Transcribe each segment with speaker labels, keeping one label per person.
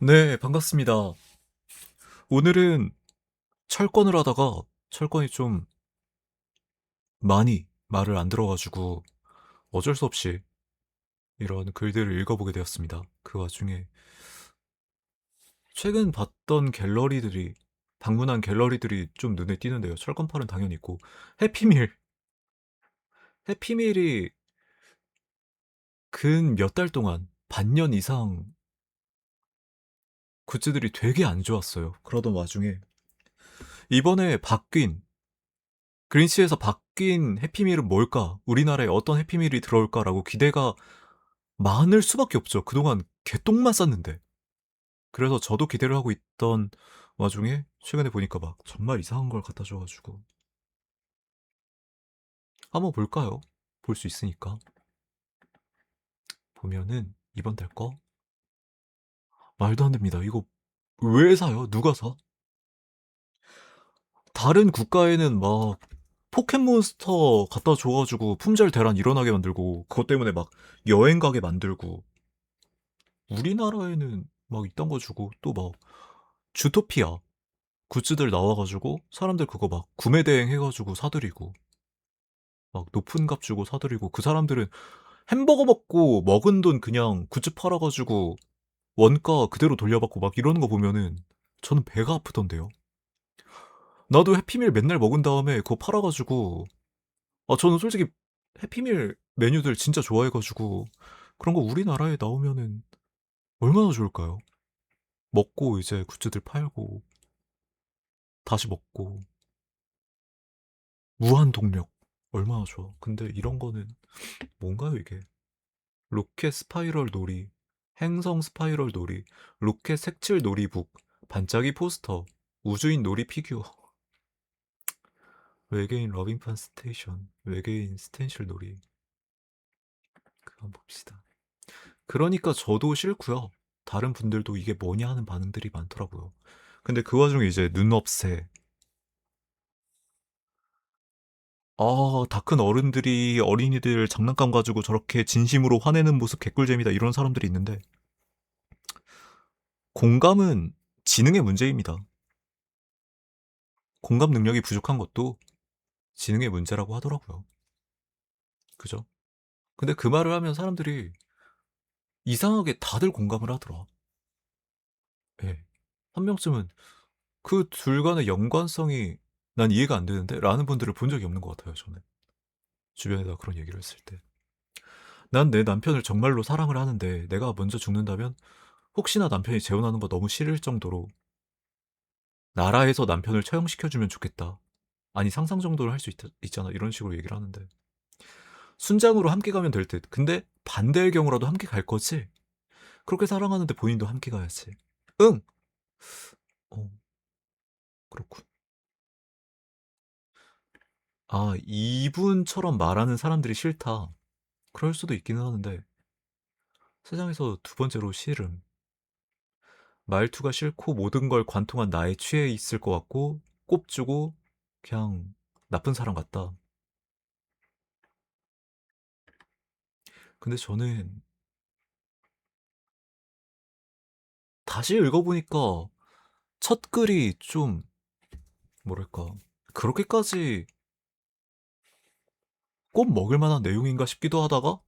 Speaker 1: 네, 반갑습니다. 오늘은 철권을 하다가 철권이 좀 많이 말을 안 들어가지고 어쩔 수 없이 이런 글들을 읽어보게 되었습니다. 그 와중에 최근 봤던 갤러리들이, 방문한 갤러리들이 좀 눈에 띄는데요. 철권팔은 당연히 있고, 해피밀. 해피밀이 근 몇 달 동안, 반년 이상 굿즈들이 되게 안 좋았어요. 그러던 와중에 이번에 바뀐 그린치에서 바뀐 해피밀은 뭘까? 우리나라에 어떤 해피밀이 들어올까라고 기대가 많을 수밖에 없죠. 그동안 개똥만 쌌는데. 그래서 저도 기대를 하고 있던 와중에 최근에 보니까 막 정말 이상한 걸 갖다 줘가지고 한번 볼까요? 볼 수 있으니까. 보면은 이번 달 거 말도 안 됩니다. 이거 왜 사요? 누가 사? 다른 국가에는 막 포켓몬스터 갖다 줘가지고 품절 대란 일어나게 만들고 그것 때문에 막 여행 가게 만들고 우리나라에는 막 이딴 거 주고 또 막 주토피아 굿즈들 나와가지고 사람들 그거 막 구매 대행 해가지고 사들이고 막 높은 값 주고 사들이고 그 사람들은 햄버거 먹고 먹은 돈 그냥 굿즈 팔아가지고 원가 그대로 돌려받고 막 이러는 거 보면은 저는 배가 아프던데요. 나도 해피밀 맨날 먹은 다음에 그거 팔아가지고 저는 솔직히 해피밀 메뉴들 진짜 좋아해가지고 그런 거 우리나라에 나오면은 얼마나 좋을까요? 먹고 이제 굿즈들 팔고 다시 먹고 무한 동력 얼마나 좋아. 근데 이런 거는 뭔가요 이게? 로켓 스파이럴 놀이, 행성 스파이럴 놀이, 로켓 색칠 놀이북, 반짝이 포스터, 우주인 놀이 피규어, 외계인 러빙판 스테이션, 외계인 스텐실 놀이. 그만 봅시다. 그러니까 저도 싫고요. 다른 분들도 이게 뭐냐 하는 반응들이 많더라고요. 근데 그 와중에 이제 눈업새, 다 큰 어른들이 어린이들 장난감 가지고 저렇게 진심으로 화내는 모습 개꿀잼이다 이런 사람들이 있는데 공감은 지능의 문제입니다. 공감 능력이 부족한 것도 지능의 문제라고 하더라고요. 그죠? 근데 그 말을 하면 사람들이 이상하게 다들 공감을 하더라. 예. 한 명쯤은 그 둘 간의 연관성이 난 이해가 안 되는데? 라는 분들을 본 적이 없는 것 같아요, 저는. 주변에다 그런 얘기를 했을 때. 난 내 남편을 정말로 사랑을 하는데 내가 먼저 죽는다면 혹시나 남편이 재혼하는 거 너무 싫을 정도로 나라에서 남편을 처형시켜주면 좋겠다. 아니, 상상 정도를 할 수 있잖아. 이런 식으로 얘기를 하는데. 순장으로 함께 가면 될 듯. 근데 반대의 경우라도 함께 갈 거지? 그렇게 사랑하는데 본인도 함께 가야지. 응! 어, 그렇군. 이분처럼 말하는 사람들이 싫다. 그럴 수도 있기는 하는데, 세상에서 두 번째로 싫음. 말투가 싫고 모든 걸 관통한 나에 취해 있을 것 같고, 꼽주고, 그냥 나쁜 사람 같다. 근데 저는 다시 읽어보니까 첫 글이 좀, 뭐랄까, 그렇게까지 꼽 먹을 만한 내용인가 싶기도 하다가,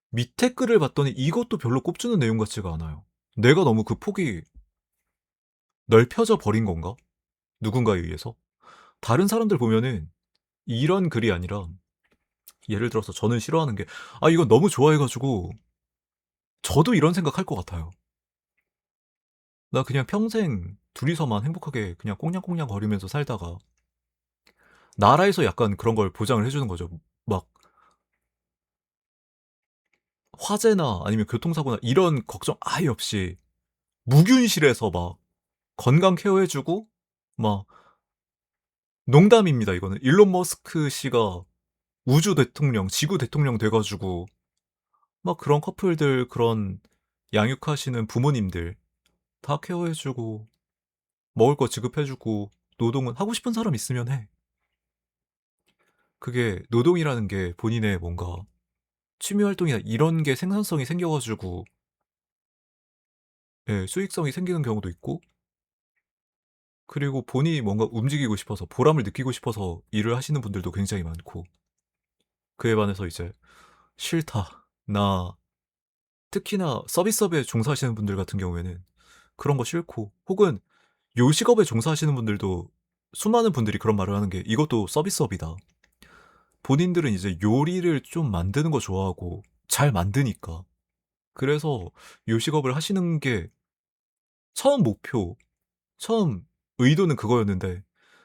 Speaker 1: 밑에 글을 봤더니 이것도 별로 꼽주는 내용 같지가 않아요. 내가 너무 그 폭이 넓혀져 버린 건가? 누군가에 의해서? 다른 사람들 보면은 이런 글이 아니라 예를 들어서 저는 싫어하는 게 이건 너무 좋아해가지고 저도 이런 생각할 것 같아요. 나 그냥 평생 둘이서만 행복하게 그냥 꽁냥꽁냥 거리면서 살다가 나라에서 약간 그런 걸 보장을 해주는 거죠. 막 화재나 아니면 교통사고나 이런 걱정 아예 없이 무균실에서 막 건강 케어해주고 막 농담입니다. 이거는 일론 머스크 씨가 우주 대통령, 지구 대통령 돼가지고 막 그런 커플들 그런 양육하시는 부모님들 다 케어해주고 먹을 거 지급해주고 노동은 하고 싶은 사람 있으면 해. 그게 노동이라는 게 본인의 뭔가 취미 활동이나 이런 게 생산성이 생겨가지고 예, 수익성이 생기는 경우도 있고, 그리고 본인이 뭔가 움직이고 싶어서 보람을 느끼고 싶어서 일을 하시는 분들도 굉장히 많고, 그에 반해서 이제 싫다. 나 특히나 서비스업에 종사하시는 분들 같은 경우에는 그런 거 싫고, 혹은 요식업에 종사하시는 분들도 수많은 분들이 그런 말을 하는 게 이것도 서비스업이다. 본인들은 이제 요리를 좀 만드는 거 좋아하고 잘 만드니까. 그래서 요식업을 하시는 게 처음 목표, 처음 의도는 그거였는데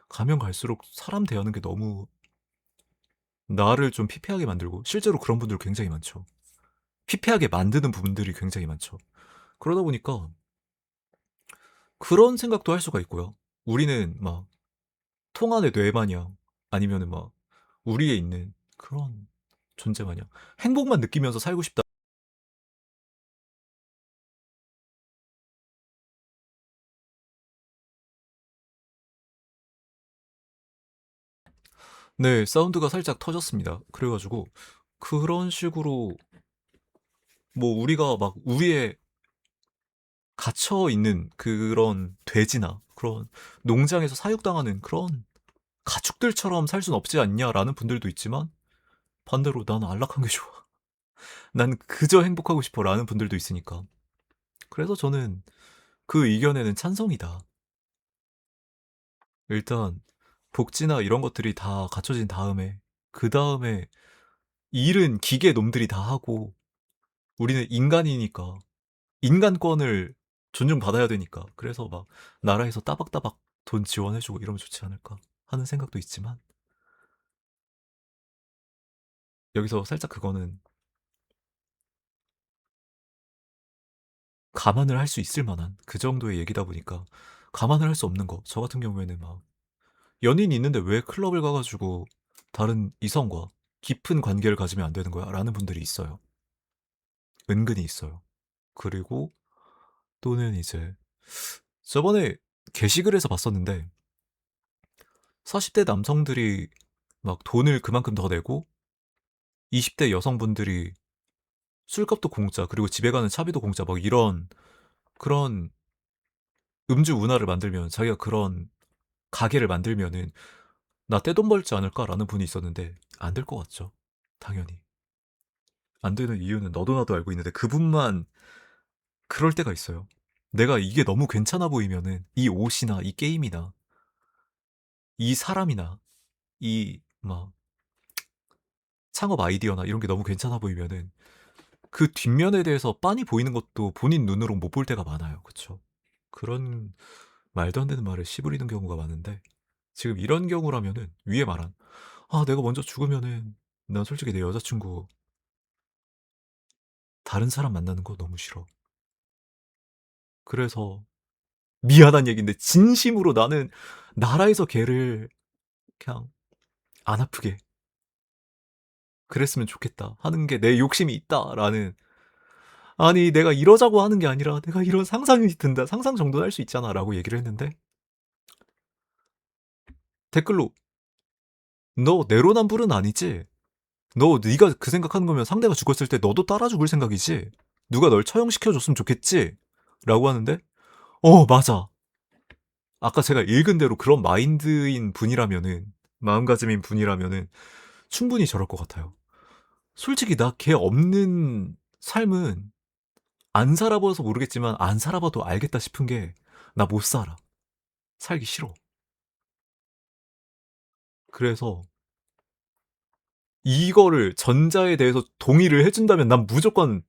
Speaker 1: 가면 갈수록 사람 대하는 게 너무 나를 좀 피폐하게 만들고 실제로 그런 분들 굉장히 많죠. 피폐하게 만드는 부분들이 굉장히 많죠. 그러다 보니까 그런 생각도 할 수가 있고요. 우리는 막 통 안의 뇌 마냥 아니면은 막 우리에 있는 그런 존재 마냥 행복만 느끼면서 살고 싶다. 네, 사운드가 살짝 터졌습니다. 그래가지고 그런 식으로 뭐 우리가 막 우리의 갇혀 있는 그런 돼지나 그런 농장에서 사육당하는 그런 가축들처럼 살 순 없지 않냐라는 분들도 있지만 반대로 나는 안락한 게 좋아. 난 그저 행복하고 싶어라는 분들도 있으니까. 그래서 저는 그 의견에는 찬성이다. 일단 복지나 이런 것들이 다 갖춰진 다음에 그 다음에 일은 기계 놈들이 다 하고 우리는 인간이니까 인간권을 존중받아야 되니까 그래서 막 나라에서 따박따박 돈 지원해주고 이러면 좋지 않을까 하는 생각도 있지만 여기서 살짝 그거는 감안을 할 수 있을 만한 그 정도의 얘기다 보니까 감안을 할 수 없는 거. 저 같은 경우에는 막 연인이 있는데 왜 클럽을 가가지고 다른 이성과 깊은 관계를 가지면 안 되는 거야? 라는 분들이 있어요. 은근히 있어요. 그리고 또는 이제 저번에 게시글에서 봤었는데 40대 남성들이 막 돈을 그만큼 더 내고 20대 여성분들이 술값도 공짜 그리고 집에 가는 차비도 공짜 막 이런 그런 음주 문화를 만들면 자기가 그런 가게를 만들면은 나 떼돈 벌지 않을까라는 분이 있었는데 안 될 것 같죠. 당연히. 안 되는 이유는 너도 나도 알고 있는데 그분만 그럴 때가 있어요. 내가 이게 너무 괜찮아 보이면은 이 옷이나 이 게임이나 이 사람이나 이 막 창업 아이디어나 이런 게 너무 괜찮아 보이면은 그 뒷면에 대해서 빤히 보이는 것도 본인 눈으로 못 볼 때가 많아요. 그쵸? 그런 말도 안 되는 말을 씨부리는 경우가 많은데 지금 이런 경우라면은 위에 말한 내가 먼저 죽으면은 난 솔직히 내 여자친구 다른 사람 만나는 거 너무 싫어. 그래서 미안한 얘기인데 진심으로 나는 나라에서 걔를 그냥 안 아프게 그랬으면 좋겠다 하는 게 내 욕심이 있다라는 아니 내가 이러자고 하는 게 아니라 내가 이런 상상이 든다 상상 정도는 할 수 있잖아라고 얘기를 했는데 댓글로 너 내로남불은 아니지? 너 네가 그 생각하는 거면 상대가 죽었을 때 너도 따라 죽을 생각이지? 누가 널 처형시켜줬으면 좋겠지? 라고 하는데 맞아. 아까 제가 읽은 대로 그런 마인드인 분이라면은 마음가짐인 분이라면은 충분히 저럴 것 같아요. 솔직히 나 걔 없는 삶은 안 살아봐서 모르겠지만 안 살아봐도 알겠다 싶은 게 나 못 살아. 살기 싫어. 그래서 이거를 전자에 대해서 동의를 해준다면 난 무조건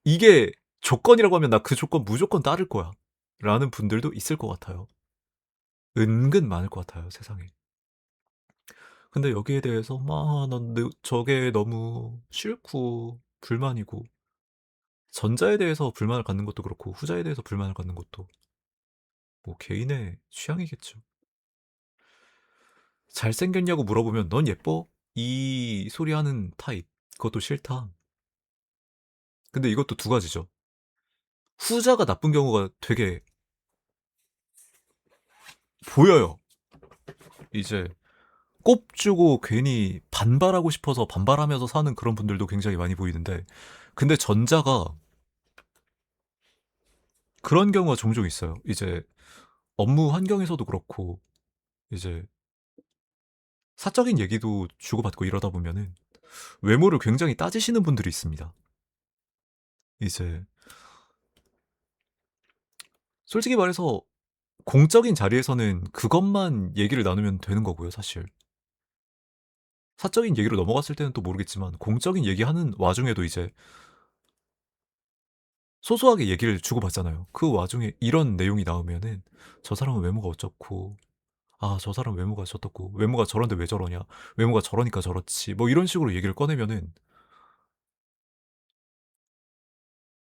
Speaker 1: 이게 조건이라고 하면 나 그 조건 무조건 따를 거야. 라는 분들도 있을 것 같아요. 은근 많을 것 같아요, 세상에. 근데 여기에 대해서 난 저게 너무 싫고 불만이고 전자에 대해서 불만을 갖는 것도 그렇고 후자에 대해서 불만을 갖는 것도 뭐 개인의 취향이겠죠. 잘생겼냐고 물어보면 넌 예뻐? 이 소리 하는 타입. 그것도 싫다. 근데 이것도 두 가지죠. 후자가 나쁜 경우가 되게 보여요. 이제 꼽주고 괜히 반발하고 싶어서 반발하면서 사는 그런 분들도 굉장히 많이 보이는데 근데 전자가 그런 경우가 종종 있어요. 이제 업무 환경에서도 그렇고 이제 사적인 얘기도 주고받고 이러다 보면은 외모를 굉장히 따지시는 분들이 있습니다. 이제 솔직히 말해서 공적인 자리에서는 그것만 얘기를 나누면 되는 거고요, 사실. 사적인 얘기로 넘어갔을 때는 또 모르겠지만 공적인 얘기하는 와중에도 이제 소소하게 얘기를 주고받잖아요. 그 와중에 이런 내용이 나오면은 저 사람은 외모가 어쩌고, 아, 저 사람 외모가 저렇고, 외모가 저런데 왜 저러냐, 외모가 저러니까 저렇지, 뭐 이런 식으로 얘기를 꺼내면은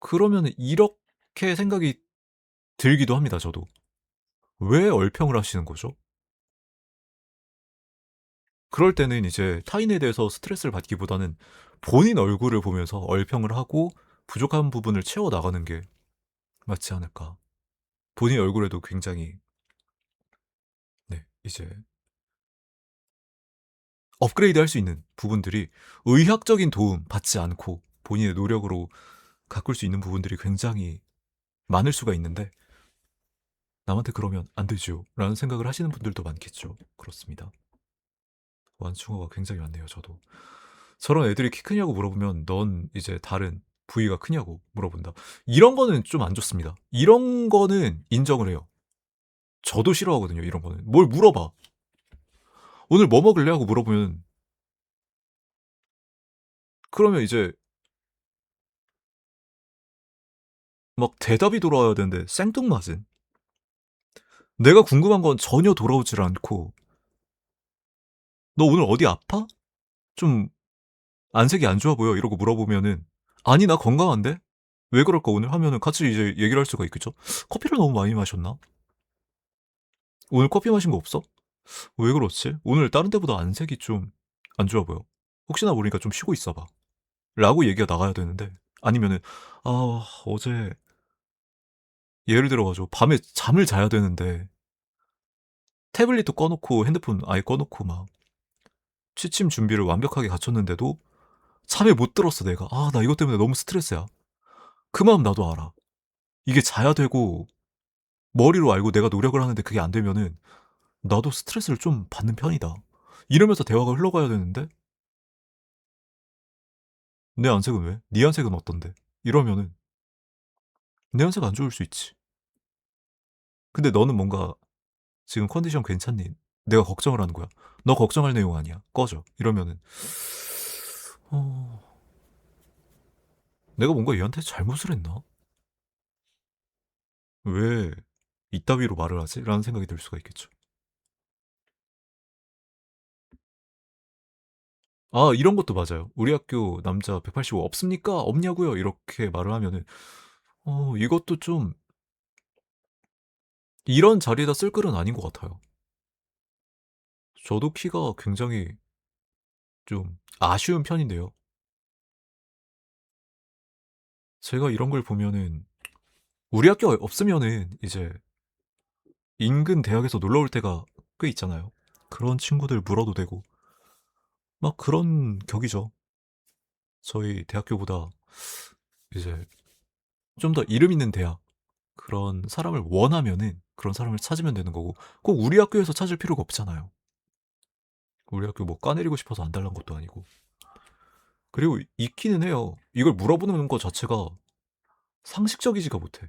Speaker 1: 그러면은 이렇게 생각이 들기도 합니다, 저도. 왜 얼평을 하시는 거죠? 그럴 때는 이제 타인에 대해서 스트레스를 받기보다는 본인 얼굴을 보면서 얼평을 하고 부족한 부분을 채워 나가는 게 맞지 않을까. 본인 얼굴에도 굉장히 네, 이제 업그레이드 할 수 있는 부분들이 의학적인 도움 받지 않고 본인의 노력으로 가꿀 수 있는 부분들이 굉장히 많을 수가 있는데 남한테 그러면 안 되죠. 라는 생각을 하시는 분들도 많겠죠. 그렇습니다. 완충어가 굉장히 많네요, 저도. 저런 애들이 키 크냐고 물어보면 넌 이제 다른 부위가 크냐고 물어본다. 이런 거는 좀 안 좋습니다. 이런 거는 인정을 해요. 저도 싫어하거든요, 이런 거는. 뭘 물어봐. 오늘 뭐 먹을래? 하고 물어보면 그러면 이제 막 대답이 돌아와야 되는데 생뚱맞은. 내가 궁금한 건 전혀 돌아오질 않고 너 오늘 어디 아파? 좀 안색이 안 좋아 보여 이러고 물어보면은 아니 나 건강한데? 왜 그럴까 오늘 하면은 같이 이제 얘기를 할 수가 있겠죠. 커피를 너무 많이 마셨나? 오늘 커피 마신 거 없어? 왜 그렇지? 오늘 다른 때보다 안색이 좀 안 좋아 보여. 혹시나 모르니까 좀 쉬고 있어봐. 라고 얘기가 나가야 되는데 아니면은 아 어제 예를 들어가지고 밤에 잠을 자야 되는데 태블릿도 꺼놓고 핸드폰 아예 꺼놓고 막 취침 준비를 완벽하게 갖췄는데도 잠에 못 들었어 내가. 아 나 이것 때문에 너무 스트레스야. 그 마음 나도 알아. 이게 자야 되고 머리로 알고 내가 노력을 하는데 그게 안 되면은 나도 스트레스를 좀 받는 편이다. 이러면서 대화가 흘러가야 되는데 내 안색은 왜? 네 안색은 어떤데? 이러면은 내 안색 안 좋을 수 있지. 근데 너는 뭔가 지금 컨디션 괜찮니? 내가 걱정을 하는 거야. 너 걱정할 내용 아니야. 꺼져. 이러면은 어... 내가 뭔가 얘한테 잘못을 했나? 왜 이따위로 말을 하지? 라는 생각이 들 수가 있겠죠. 아, 이런 것도 맞아요. 우리 학교 남자 185 없습니까? 없냐고요? 이렇게 말을 하면은 이것도 좀 이런 자리에다 쓸 글은 아닌 것 같아요. 저도 키가 굉장히 좀 아쉬운 편인데요. 제가 이런 걸 보면은 우리 학교 없으면은 이제 인근 대학에서 놀러 올 때가 꽤 있잖아요. 그런 친구들 물어도 되고 막 그런 격이죠. 저희 대학교보다 이제 좀 더 이름 있는 대학 그런 사람을 원하면은 그런 사람을 찾으면 되는 거고 꼭 우리 학교에서 찾을 필요가 없잖아요. 우리 학교 뭐 까내리고 싶어서 안 달란 것도 아니고. 그리고 있기는 해요. 이걸 물어보는 것 자체가 상식적이지가 못해.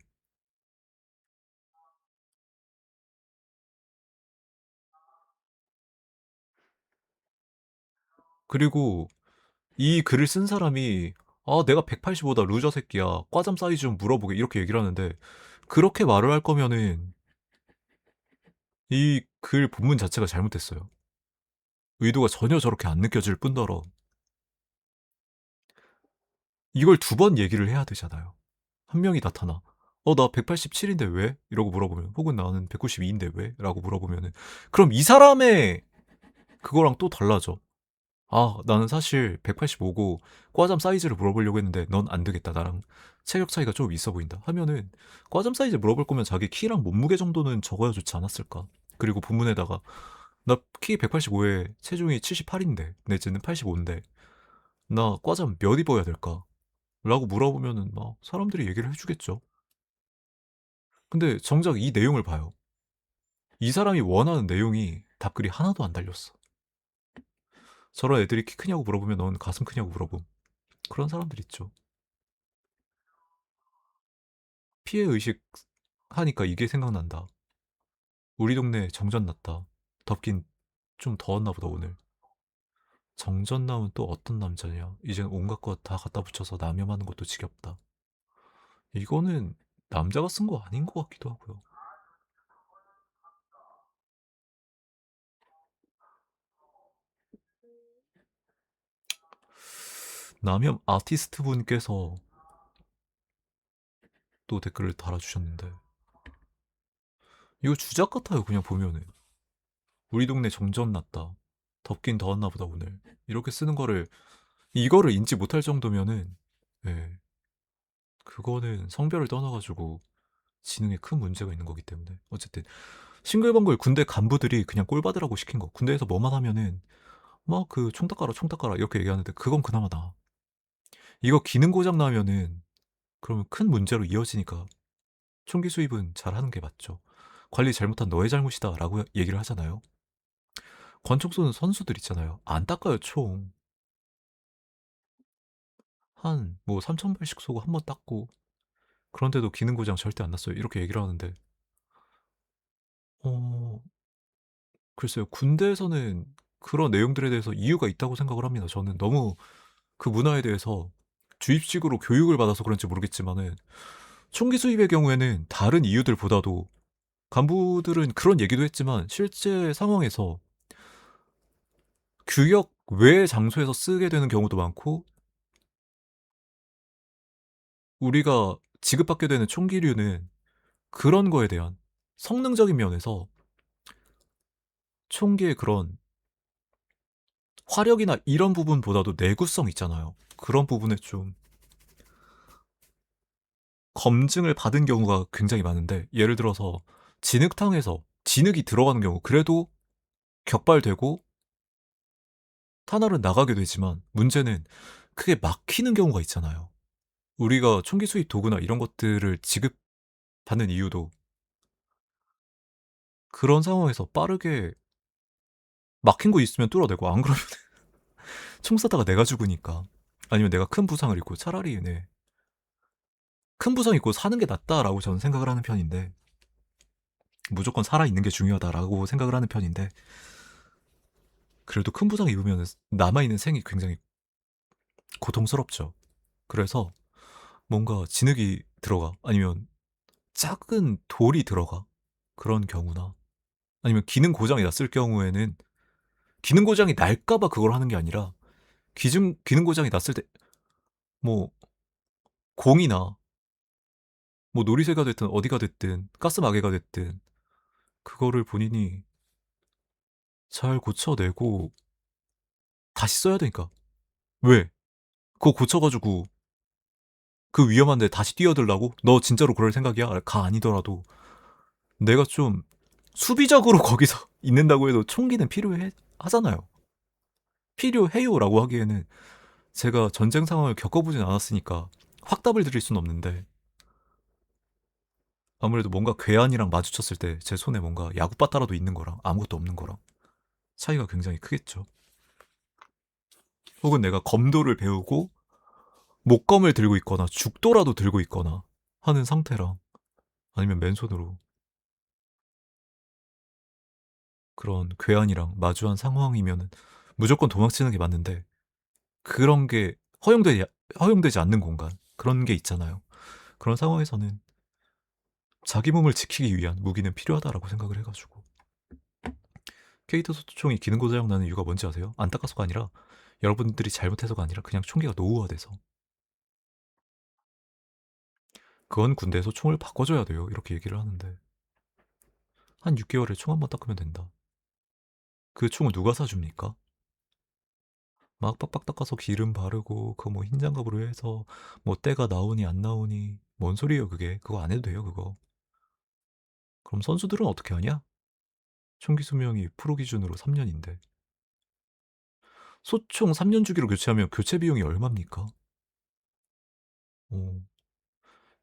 Speaker 1: 그리고 이 글을 쓴 사람이 아, 내가 185다 루저 새끼야. 과잠 사이즈 좀 물어보게 이렇게 얘기를 하는데 그렇게 말을 할 거면은 이 글 본문 자체가 잘못됐어요. 의도가 전혀 저렇게 안 느껴질 뿐더러 이걸 두 번 얘기를 해야 되잖아요. 한 명이 나타나. 나 187인데 왜? 이러고 물어보면 혹은 나는 192인데 왜? 라고 물어보면은 그럼 이 사람의 그거랑 또 달라져. 아, 나는 사실 185고 과잠 사이즈를 물어보려고 했는데 넌 안 되겠다. 나랑 체격 차이가 좀 있어 보인다. 하면은 과잠 사이즈 물어볼 거면 자기 키랑 몸무게 정도는 적어야 좋지 않았을까? 그리고 본문에다가 나 키 185에 체중이 78인데 내지는 85인데 나 과잠 몇 입어야 될까? 라고 물어보면은 막 사람들이 얘기를 해주겠죠. 근데 정작 이 내용을 봐요. 이 사람이 원하는 내용이 답글이 하나도 안 달렸어. 저런 애들이 키 크냐고 물어보면 넌 가슴 크냐고 물어봄. 그런 사람들 있죠. 피해 의식 하니까 이게 생각난다. 우리 동네 정전 났다. 덥긴 좀 더웠나 보다 오늘. 정전 나면 또 어떤 남자냐. 이젠 온갖 것 다 갖다 붙여서 남염하는 것도 지겹다. 이거는 남자가 쓴 거 아닌 것 같기도 하고요. 남염 아티스트 분께서 또 댓글을 달아주셨는데 이거 주작 같아요. 그냥 보면은 우리 동네 정전 났다. 덥긴 더웠나 보다 오늘. 이렇게 쓰는 거를 이거를 인지 못할 정도면은 예, 그거는 성별을 떠나가지고 지능에 큰 문제가 있는 거기 때문에 어쨌든 싱글벙글 군대 간부들이 그냥 꼴 받으라고 시킨 거. 군대에서 뭐만 하면은 막 그 총 닦아라 총 닦아라 이렇게 얘기하는데 그건 그나마 나. 이거 기능 고장 나면은 그러면 큰 문제로 이어지니까 총기 수입은 잘하는 게 맞죠. 관리 잘못한 너의 잘못이다라고 얘기를 하잖아요. 권총 쏘는 선수들 있잖아요. 안 닦아요 총. 한 뭐 3,000발씩 쏘고 한 번 닦고 그런데도 기능 고장 절대 안 났어요. 이렇게 얘기를 하는데 어 글쎄요. 군대에서는 그런 내용들에 대해서 이유가 있다고 생각을 합니다. 저는 너무 그 문화에 대해서 주입식으로 교육을 받아서 그런지 모르겠지만은 총기 수입의 경우에는 다른 이유들보다도 간부들은 그런 얘기도 했지만 실제 상황에서 규격 외의 장소에서 쓰게 되는 경우도 많고 우리가 지급받게 되는 총기류는 그런 거에 대한 성능적인 면에서 총기의 그런 화력이나 이런 부분보다도 내구성 있잖아요. 그런 부분에 좀 검증을 받은 경우가 굉장히 많은데 예를 들어서 진흙탕에서 진흙이 들어가는 경우 그래도 격발되고 탄알은 나가게 되지만 문제는 크게 막히는 경우가 있잖아요. 우리가 총기 수입 도구나 이런 것들을 지급받는 이유도 그런 상황에서 빠르게 막힌 거 있으면 뚫어내고 안 그러면 총 쏘다가 내가 죽으니까 아니면 내가 큰 부상을 입고 차라리 네, 큰 부상 입고 사는 게 낫다라고 저는 생각을 하는 편인데 무조건 살아있는 게 중요하다라고 생각을 하는 편인데 그래도 큰 부상 입으면 남아있는 생이 굉장히 고통스럽죠. 그래서 뭔가 진흙이 들어가 아니면 작은 돌이 들어가 그런 경우나 아니면 기능 고장이 났을 경우에는 기능 고장이 날까봐 그걸 하는 게 아니라 기능 고장이 났을 때 뭐 공이나 뭐 놀이새가 됐든 어디가 됐든 가스마개가 됐든 그거를 본인이 잘 고쳐내고 다시 써야 되니까 왜 그거 고쳐가지고 그 위험한데 다시 뛰어들라고? 너 진짜로 그럴 생각이야? 가 아니더라도 내가 좀 수비적으로 거기서 있는다고 해도 총기는 필요해 하잖아요. 필요해요라고 하기에는 제가 전쟁 상황을 겪어보진 않았으니까 확답을 드릴 수는 없는데 아무래도 뭔가 괴한이랑 마주쳤을 때 제 손에 뭔가 야구바따라도 있는 거랑 아무것도 없는 거랑 차이가 굉장히 크겠죠. 혹은 내가 검도를 배우고 목검을 들고 있거나 죽도라도 들고 있거나 하는 상태랑 아니면 맨손으로 그런 괴한이랑 마주한 상황이면 무조건 도망치는 게 맞는데 그런 게 허용되지 않는 공간 그런 게 있잖아요. 그런 상황에서는 자기 몸을 지키기 위한 무기는 필요하다라고 생각을 해가지고 케이트 소총이 기능 고장 나는 이유가 뭔지 아세요? 안 닦아서가 아니라 여러분들이 잘못해서가 아니라 그냥 총기가 노후화돼서 그건 군대에서 총을 바꿔줘야 돼요. 이렇게 얘기를 하는데 한 6개월에 총 한 번 닦으면 된다. 그 총을 누가 사줍니까? 막 빡빡 닦아서 기름 바르고 그 뭐 흰 장갑으로 해서 뭐 때가 나오니 안 나오니 뭔 소리예요 그게. 그거 안 해도 돼요 그거. 그럼 선수들은 어떻게 하냐? 총기 수명이 프로 기준으로 3년인데 소총 3년 주기로 교체하면 교체 비용이 얼마입니까? 어,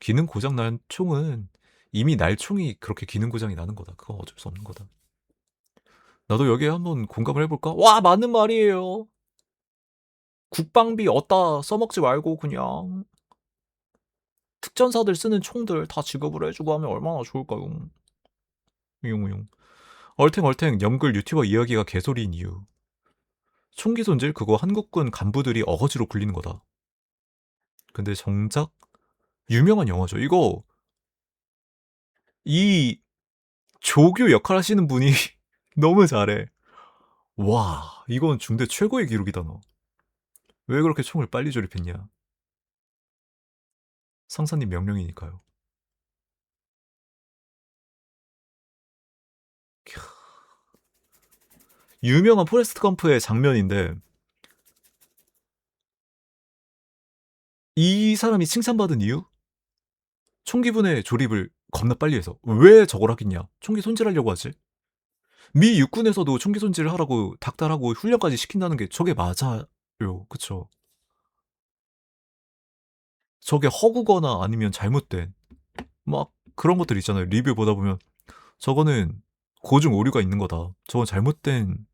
Speaker 1: 기능 고장 난 총은 이미 날총이 그렇게 기능 고장이 나는 거다. 그건 어쩔 수 없는 거다. 나도 여기에 한번 공감을 해볼까? 와, 맞는 말이에요. 국방비 어디다 써먹지 말고 그냥 특전사들 쓰는 총들 다 지급을 해주고 하면 얼마나 좋을까요? 용. 얼탱얼탱 염글 유튜버 이야기가 개소리인 이유. 총기 손질 그거 한국군 간부들이 어거지로 굴리는 거다. 근데 정작 유명한 영화죠. 이거 이 조교 역할 하시는 분이 너무 잘해. 와, 이건 중대 최고의 기록이다 너. 왜 그렇게 총을 빨리 조립했냐? 상사님 명령이니까요. 유명한 포레스트 검프의 장면인데 이 사람이 칭찬받은 이유? 총기분해 조립을 겁나 빨리 해서. 왜 저걸 하겠냐? 총기 손질하려고 하지? 미 육군에서도 총기 손질을 하라고 닥달하고 훈련까지 시킨다는 게 저게 맞아요. 그쵸? 저게 허구거나 아니면 잘못된 막 그런 것들 있잖아요. 리뷰 보다 보면 저거는 고증 오류가 있는 거다. 저건 잘못된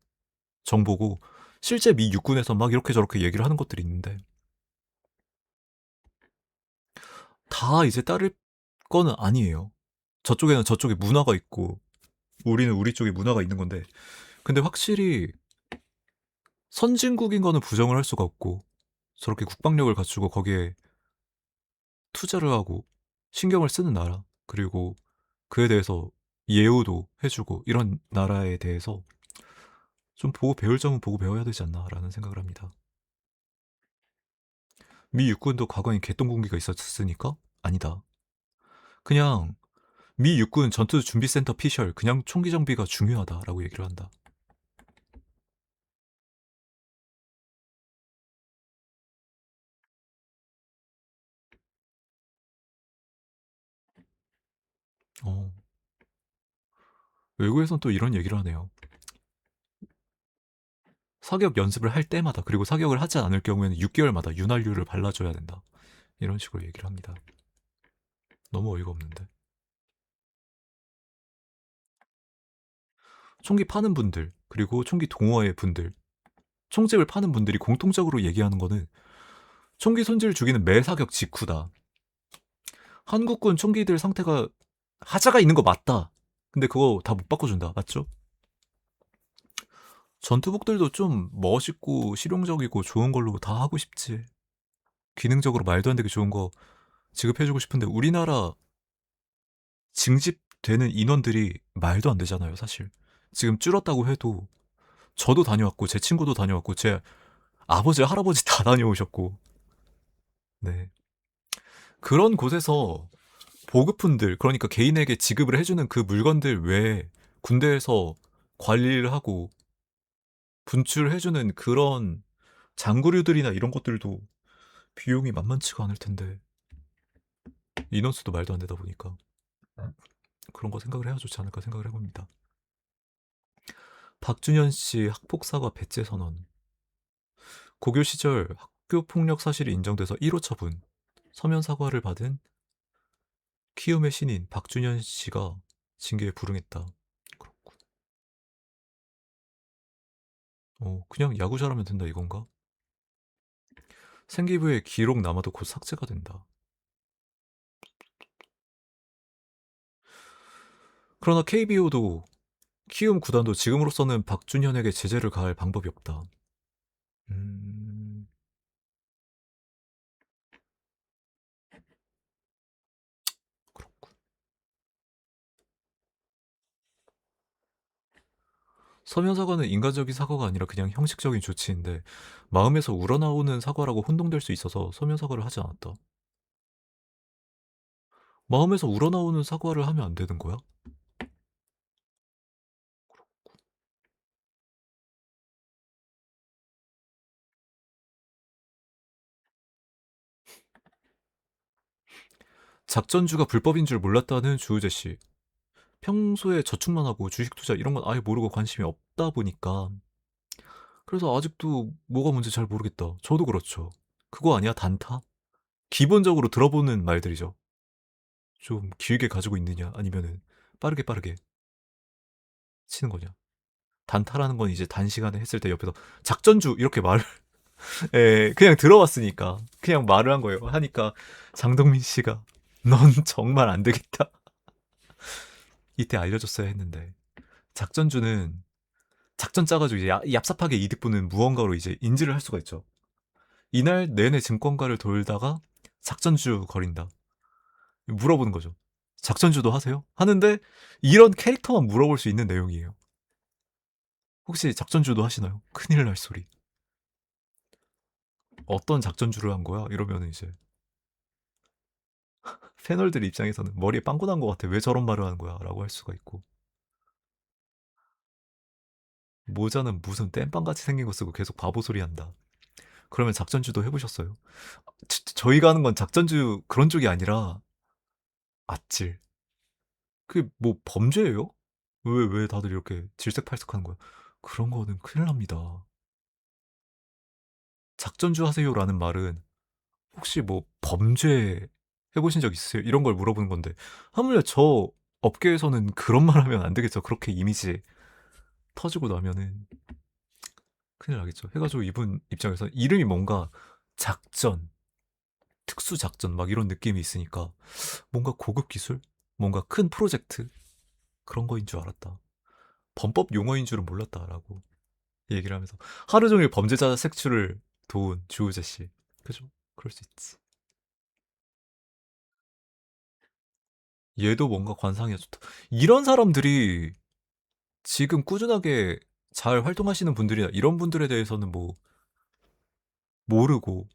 Speaker 1: 정보고 실제 미 육군에서 막 이렇게 저렇게 얘기를 하는 것들이 있는데 다 이제 따를 거는 아니에요. 저쪽에는 저쪽에 문화가 있고 우리는 우리 쪽에 문화가 있는 건데 근데 확실히 선진국인 거는 부정을 할 수가 없고 저렇게 국방력을 갖추고 거기에 투자를 하고 신경을 쓰는 나라 그리고 그에 대해서 예우도 해주고 이런 나라에 대해서 좀 보고 배울 점은 보고 배워야 되지 않나라는 생각을 합니다. 미 육군도 과거엔 개똥공기가 있었으니까? 아니다. 그냥 미 육군 전투 준비센터 피셜 그냥 총기 정비가 중요하다라고 얘기를 한다. 어, 외국에선 또 이런 얘기를 하네요. 사격 연습을 할 때마다 그리고 사격을 하지 않을 경우에는 6개월마다 윤활유를 발라줘야 된다. 이런 식으로 얘기를 합니다. 너무 어이가 없는데. 총기 파는 분들 그리고 총기 동호회 분들 총집을 파는 분들이 공통적으로 얘기하는 거는 총기 손질 주기는 매 사격 직후다. 한국군 총기들 상태가 하자가 있는 거 맞다. 근데 그거 다 못 바꿔준다. 맞죠? 전투복들도 좀 멋있고 실용적이고 좋은 걸로 다 하고 싶지. 기능적으로 말도 안 되게 좋은 거 지급해주고 싶은데 우리나라 징집되는 인원들이 말도 안 되잖아요, 사실. 지금 줄었다고 해도 저도 다녀왔고 제 친구도 다녀왔고 제 아버지 할아버지 다 다녀오셨고 네 그런 곳에서 보급품들 그러니까 개인에게 지급을 해주는 그 물건들 외에 군대에서 관리를 하고 분출해주는 그런 장구류들이나 이런 것들도 비용이 만만치가 않을 텐데 인원수도 말도 안 되다 보니까 그런 거 생각을 해야 좋지 않을까 생각을 해봅니다. 박준현 씨 학폭 사과 배제 선언. 고교 시절 학교 폭력 사실이 인정돼서 1호 처분. 서면 사과를 받은 키움의 신인 박준현 씨가 징계에 불응했다. 그렇군. 그냥 야구 잘하면 된다 이건가? 생기부에 기록 남아도 곧 삭제가 된다. 그러나 KBO도 키움 구단도 지금으로서는 박준현에게 제재를 가할 방법이 없다. 음, 그렇군. 서면 사과는 인간적인 사과가 아니라 그냥 형식적인 조치인데 마음에서 우러나오는 사과라고 혼동될 수 있어서 서면 사과를 하지 않았다. 마음에서 우러나오는 사과를 하면 안 되는 거야? 작전주가 불법인 줄 몰랐다는 주우재 씨. 평소에 저축만 하고 주식 투자 이런 건 아예 모르고 관심이 없다 보니까 그래서 아직도 뭐가 뭔지 잘 모르겠다. 저도 그렇죠. 그거 아니야? 단타? 기본적으로 들어보는 말들이죠. 좀 길게 가지고 있느냐 아니면은 빠르게 치는 거냐. 단타라는 건 이제 단시간에 했을 때 옆에서 작전주 이렇게 말을 예, 그냥 들어왔으니까 그냥 말을 한 거예요. 하니까 장동민 씨가 넌 정말 안 되겠다. 이때 알려줬어야 했는데 작전주는 작전 짜가지고 이제 얍삽하게 이득 보는 무언가로 이제 인지를 할 수가 있죠. 이날 내내 증권가를 돌다가 작전주 거린다. 물어보는 거죠. 작전주도 하세요? 하는데 이런 캐릭터만 물어볼 수 있는 내용이에요. 혹시 작전주도 하시나요? 큰일 날 소리. 어떤 작전주를 한 거야? 이러면 이제 패널들 입장에서는 머리에 빵꾸 난 것 같아. 왜 저런 말을 하는 거야? 라고 할 수가 있고. 모자는 무슨 땜빵같이 생긴 거 쓰고 계속 바보 소리 한다. 그러면 작전주도 해보셨어요? 저희가 하는 건 작전주 그런 쪽이 아니라 아찔. 그게 뭐 범죄예요? 왜 다들 이렇게 질색팔색하는 거야? 그런 거는 큰일 납니다. 작전주 하세요라는 말은 혹시 뭐 범죄 해보신 적 있으세요? 이런 걸 물어보는 건데 하물며 저 업계에서는 그런 말 하면 안 되겠죠. 그렇게 이미지 터지고 나면은 큰일 나겠죠. 해가지고 이분 입장에서 이름이 뭔가 작전, 특수 작전 막 이런 느낌이 있으니까 뭔가 고급 기술, 뭔가 큰 프로젝트 그런 거인 줄 알았다. 범법 용어인 줄은 몰랐다라고 얘기를 하면서 하루 종일 범죄자 색출을 도운 주우재 씨. 그죠? 그럴 수 있지. 얘도 뭔가 관상이 좋다. 이런 사람들이 지금 꾸준하게 잘 활동하시는 분들이나 이런 분들에 대해서는 뭐 모르고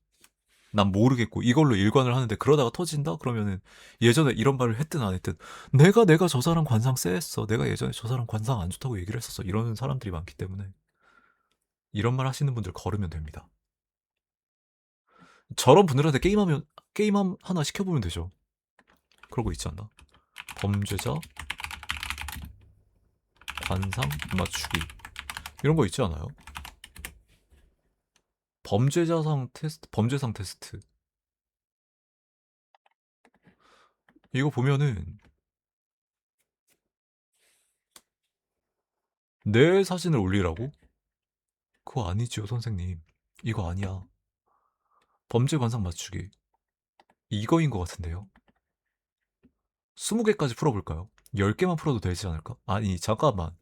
Speaker 1: 난 모르겠고 이걸로 일관을 하는데 그러다가 터진다? 그러면은 예전에 이런 말을 했든 안 했든 내가 저 사람 관상 쎄했어. 내가 예전에 저 사람 관상 안 좋다고 얘기를 했었어. 이러는 사람들이 많기 때문에 이런 말 하시는 분들 걸으면 됩니다. 저런 분들한테 게임 하나 시켜보면 되죠. 그러고 있지 않나? 범죄자 관상 맞추기 이런 거 있지 않아요? 범죄상 테스트 이거 보면은 내 사진을 올리라고? 그거 아니지요 선생님. 이거 아니야. 범죄 관상 맞추기 이거인 것 같은데요. 20개까지 풀어볼까요? 10개만 풀어도 되지 않을까? 아니 잠깐만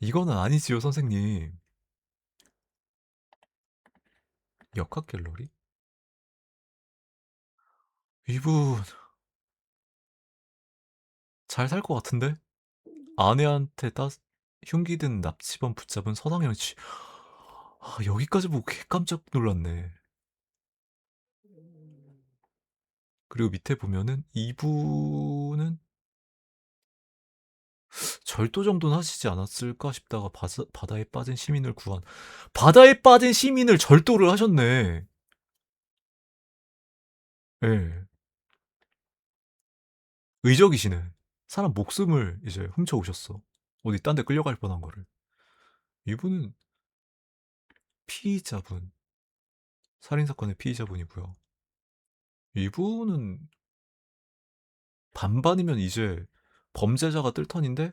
Speaker 1: 이거는 아니지요 선생님. 역학 갤러리? 이분 잘 살 것 같은데? 아내한테 흉기 든 납치범 붙잡은 서당영 씨. 아, 여기까지 보고 개 깜짝 놀랐네. 그리고 밑에 보면은 이분은 절도 정도는 하시지 않았을까 싶다가 바다에 빠진 시민을 구한. 바다에 빠진 시민을 절도를 하셨네. 예. 의적이시네. 사람 목숨을 이제 훔쳐오셨어. 어디 딴 데 끌려갈 뻔한 거를. 이분은 피의자분. 살인사건의 피의자분이고요. 이분은 반반이면 이제 범죄자가 뜰 턴인데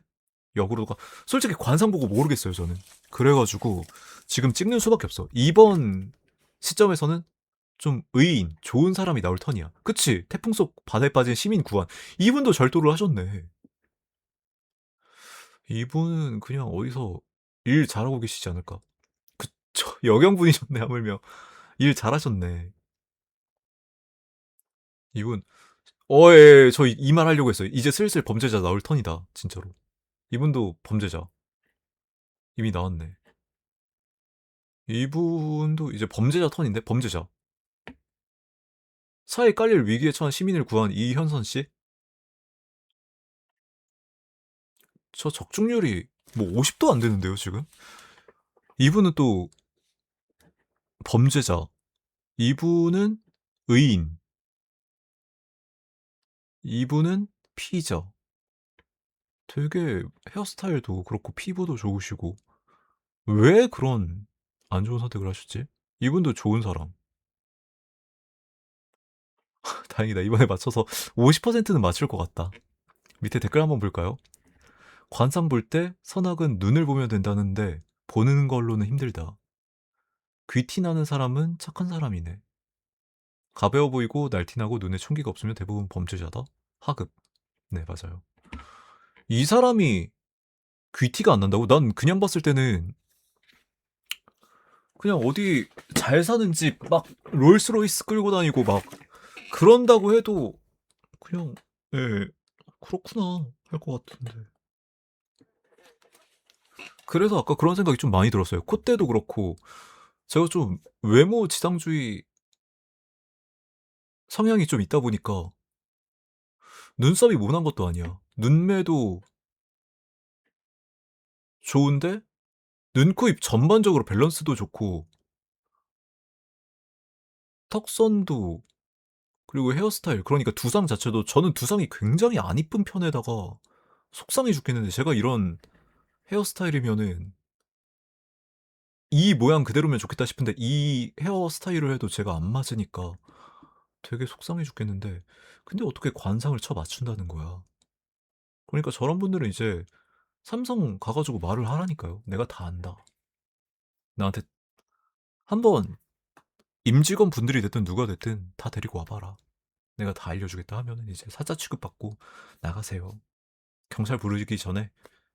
Speaker 1: 역으로가 솔직히 관상 보고 모르겠어요 저는. 그래가지고 지금 찍는 수밖에 없어. 이번 시점에서는 좀 의인 좋은 사람이 나올 턴이야. 그치? 태풍 속 바다에 빠진 시민 구한 이분도 절도를 하셨네. 이분은 그냥 어디서 일 잘하고 계시지 않을까? 그쵸? 여경분이셨네 하물며 일 잘하셨네. 이분 예, 저 이 말 하려고 했어요. 이제 슬슬 범죄자 나올 턴이다 진짜로. 이분도 범죄자 이미 나왔네. 이분도 이제 범죄자 턴인데 범죄자. 사회 깔릴 위기에 처한 시민을 구한 이현선 씨? 저 적중률이 뭐 50도 안 되는데요, 지금? 이분은 또 범죄자. 이분은 의인. 이분은 피의자. 되게 헤어스타일도 그렇고 피부도 좋으시고 왜 그런 안 좋은 선택을 하셨지? 이분도 좋은 사람. 다행이다. 이번에 맞춰서 50%는 맞출 것 같다. 밑에 댓글 한번 볼까요? 관상 볼 때 선악은 눈을 보면 된다는데 보는 걸로는 힘들다. 귀티 나는 사람은 착한 사람이네. 가벼워 보이고 날티나고 눈에 총기가 없으면 대부분 범죄자다. 하급. 네, 맞아요. 이 사람이 귀티가 안 난다고? 난 그냥 봤을 때는 그냥 어디 잘 사는 집 막 롤스로이스 끌고 다니고 막 그런다고 해도 그냥 예 그렇구나 할 것 같은데. 그래서 아까 그런 생각이 좀 많이 들었어요. 콧대도 그렇고 제가 좀 외모 지상주의 성향이 좀 있다 보니까 눈썹이 모난 것도 아니야. 눈매도 좋은데 눈, 코, 입 전반적으로 밸런스도 좋고 턱선도 그리고 헤어스타일 그러니까 두상 자체도 저는 두상이 굉장히 안 이쁜 편에다가 속상해 죽겠는데 제가 이런 헤어스타일이면은 이 모양 그대로면 좋겠다 싶은데 이 헤어스타일을 해도 제가 안 맞으니까 되게 속상해 죽겠는데 근데 어떻게 관상을 쳐 맞춘다는 거야. 그러니까 저런 분들은 이제 삼성 가가지고 말을 하라니까요. 내가 다 안다. 나한테 한번 임직원 분들이 됐든 누가 됐든 다 데리고 와봐라. 내가 다 알려주겠다 하면은 이제 사자 취급받고 나가세요. 경찰 부르기 전에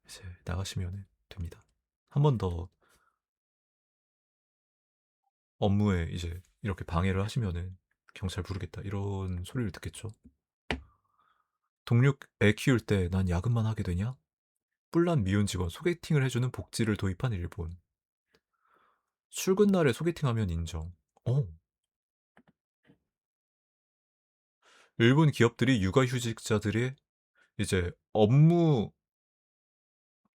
Speaker 1: 이제 나가시면 됩니다. 한 번 더 업무에 이제 이렇게 방해를 하시면은 경찰 부르겠다 이런 소리를 듣겠죠. 동료 애 키울 때 난 야근만 하게 되냐? 뿔난 미혼 직원 소개팅을 해주는 복지를 도입한 일본. 출근 날에 소개팅하면 인정. 어, 일본 기업들이 육아휴직자들의 이제 업무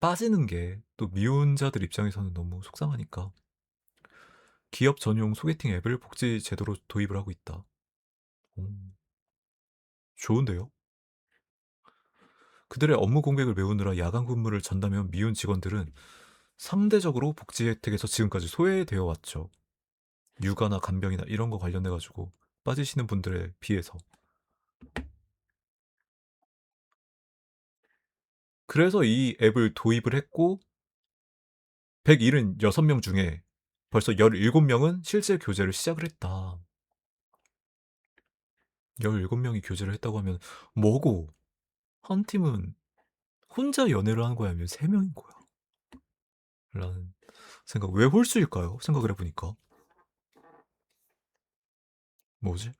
Speaker 1: 빠지는 게 또 미혼자들 입장에서는 너무 속상하니까 기업 전용 소개팅 앱을 복지 제도로 도입을 하고 있다. 오, 좋은데요? 그들의 업무 공백을 메우느라 야간 근무를 전담해온 미혼 직원들은 상대적으로 복지 혜택에서 지금까지 소외되어 왔죠. 육아나 간병이나 이런 거 관련돼가지고 빠지시는 분들에 비해서. 그래서 이 앱을 도입을 했고 176명 중에 벌써 17명은 실제 교제를 시작을 했다. 17명이 교제를 했다고 하면 뭐고 한 팀은 혼자 연애를 하는 거야 아니면 3명인 거야? 라는 생각. 왜 홀수일까요? 생각을 해보니까. 뭐지?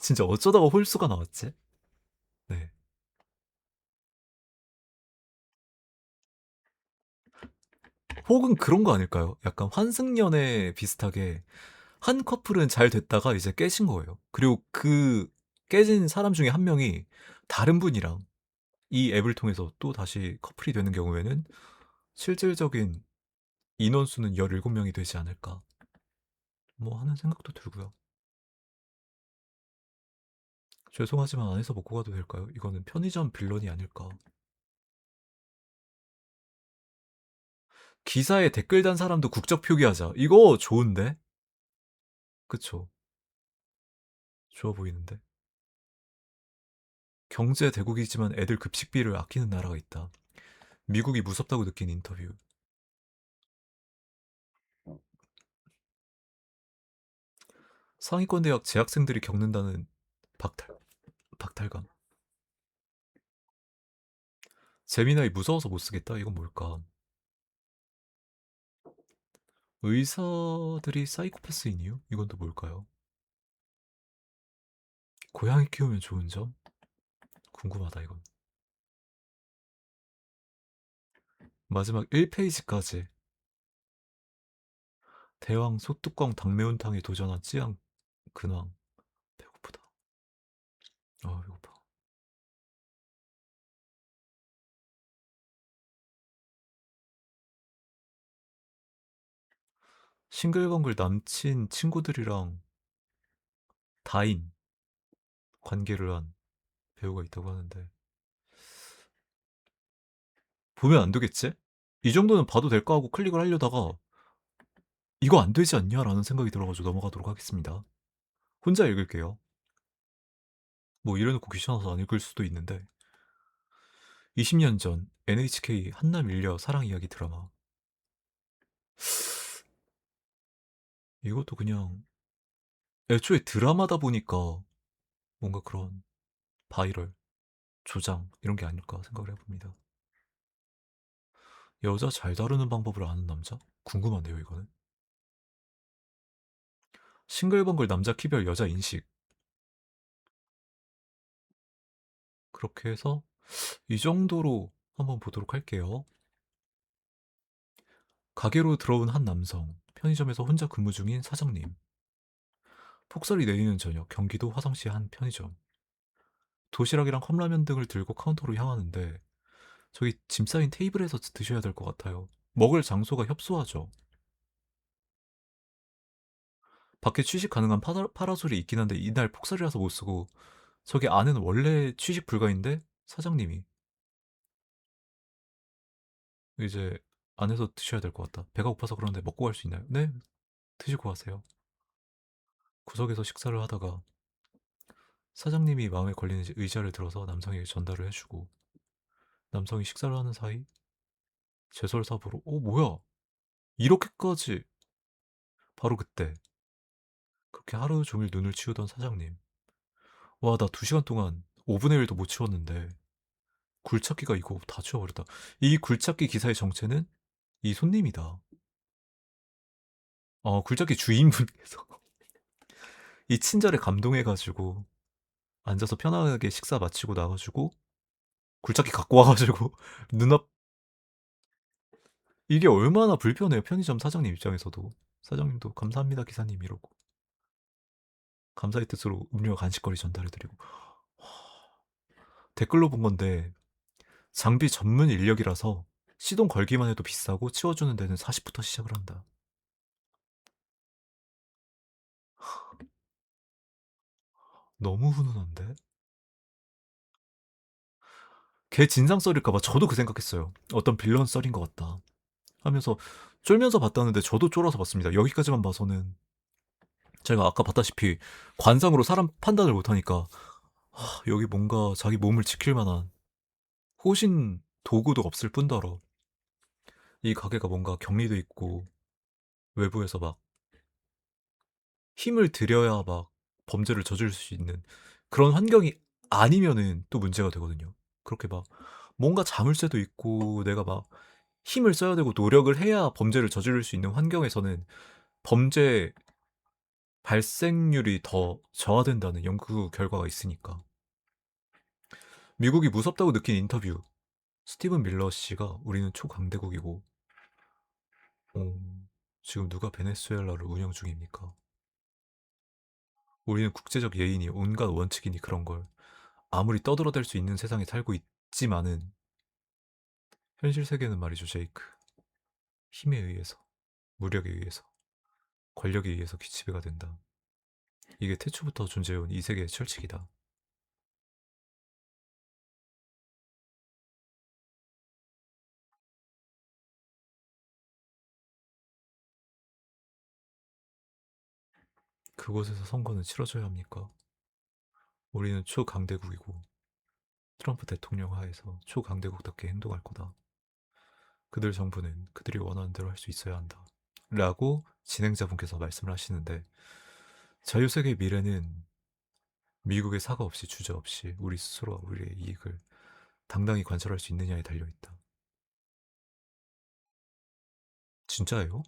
Speaker 1: 진짜 어쩌다가 홀수가 나왔지? 네. 혹은 그런 거 아닐까요? 약간 환승연애 비슷하게 한 커플은 잘 됐다가 이제 깨진 거예요. 그리고 그 깨진 사람 중에 한 명이 다른 분이랑 이 앱을 통해서 또 다시 커플이 되는 경우에는 실질적인 인원수는 17명이 되지 않을까. 뭐 하는 생각도 들고요. 죄송하지만 안에서 먹고 가도 될까요? 이거는 편의점 빌런이 아닐까. 기사에 댓글 단 사람도 국적 표기하자. 이거 좋은데? 그쵸? 좋아 보이는데? 경제 대국이지만 애들 급식비를 아끼는 나라가 있다. 미국이 무섭다고 느낀 인터뷰. 상위권 대학 재학생들이 겪는다는 박탈, 박탈감. 재미나이 무서워서 못 쓰겠다? 이건 뭘까? 의사들이 사이코패스인 이유? 이건 또 뭘까요? 고양이 키우면 좋은 점? 궁금하다, 이건. 마지막 1페이지까지. 대왕 소뚜껑 닭매운탕에 도전한 찌양 근황. 배고프다. 아, 배고파. 싱글벙글 남친 친구들이랑 다인 관계를 한 배우가 있다고 하는데 보면 안 되겠지? 이 정도는 봐도 될까 하고 클릭을 하려다가 이거 안 되지 않냐? 라는 생각이 들어가지고 넘어가도록 하겠습니다. 혼자 읽을게요. 뭐 이래놓고 귀찮아서 안 읽을 수도 있는데 20년 전 NHK 한남 일려 사랑 이야기 드라마. 이것도 그냥 애초에 드라마다 보니까 뭔가 그런 바이럴, 조장 이런 게 아닐까 생각을 해봅니다. 여자 잘 다루는 방법을 아는 남자? 궁금한데요, 이거는. 싱글벙글 남자 키별 여자 인식. 그렇게 해서 이 정도로 한번 보도록 할게요. 가게로 들어온 한 남성, 편의점에서 혼자 근무 중인 사장님. 폭설이 내리는 저녁, 경기도 화성시의 한 편의점. 도시락이랑 컵라면 등을 들고 카운터로 향하는데 저기 짐 싸인 테이블에서 드셔야 될 것 같아요. 먹을 장소가 협소하죠. 밖에 취식 가능한 파라솔이 있긴 한데 이날 폭설이라서 못 쓰고 저기 안에는 원래 취식 불가인데 사장님이 이제 안에서 드셔야 될 것 같다. 배가 고파서 그러는데 먹고 갈 수 있나요? 네, 드시고 가세요. 구석에서 식사를 하다가 사장님이 마음에 걸리는 의자를 들어서 남성에게 전달을 해주고 남성이 식사를 하는 사이 제설사부로 뭐야 이렇게까지 바로 그때 그렇게 하루 종일 눈을 치우던 사장님 와 나 2시간 동안 5분의 1도 못 치웠는데 굴착기가 이거 다 치워버렸다. 이 굴착기 기사의 정체는 이 손님이다. 굴착기 주인분께서 이 친절에 감동해가지고 앉아서 편하게 식사 마치고 나가지고 굴착기 갖고 와가지고 눈앞 이게 얼마나 불편해요. 편의점 사장님 입장에서도 사장님도 감사합니다 기사님 이러고 감사의 뜻으로 음료 간식거리 전달해드리고 댓글로 본 건데 장비 전문 인력이라서 시동 걸기만 해도 비싸고 치워주는 데는 40부터 시작을 한다. 너무 훈훈한데? 걔 진상 썰일까봐 저도 그 생각했어요. 어떤 빌런 썰인 것 같다 하면서 쫄면서 봤다는데 저도 쫄아서 봤습니다. 여기까지만 봐서는 제가 아까 봤다시피 관상으로 사람 판단을 못하니까 여기 뭔가 자기 몸을 지킬 만한 호신 도구도 없을 뿐더러 이 가게가 뭔가 격리돼 있고 외부에서 막 힘을 들여야 막 범죄를 저지를 수 있는 그런 환경이 아니면은 또 문제가 되거든요. 그렇게 막 뭔가 자물쇠도 있고 내가 막 힘을 써야 되고 노력을 해야 범죄를 저지를 수 있는 환경에서는 범죄 발생률이 더 저하된다는 연구 결과가 있으니까. 미국이 무섭다고 느낀 인터뷰. 스티븐 밀러 씨가 우리는 초강대국이고 어, 지금 누가 베네수엘라를 운영 중입니까? 우리는 국제적 예의니 온갖 원칙이니 그런 걸 아무리 떠들어댈 수 있는 세상에 살고 있지만은 현실 세계는 말이죠, 제이크. 힘에 의해서, 무력에 의해서, 권력에 의해서 기치배가 된다. 이게 태초부터 존재해온 이 세계의 철칙이다. 그곳에서 선거는 치러져야 합니까? 우리는 초강대국이고 트럼프 대통령 하에서 초강대국답게 행동할 거다. 그들 정부는 그들이 원하는 대로 할 수 있어야 한다. 라고 진행자분께서 말씀을 하시는데 자유세계의 미래는 미국의 사과 없이 주저 없이 우리 스스로가 우리의 이익을 당당히 관철할 수 있느냐에 달려있다. 진짜예요?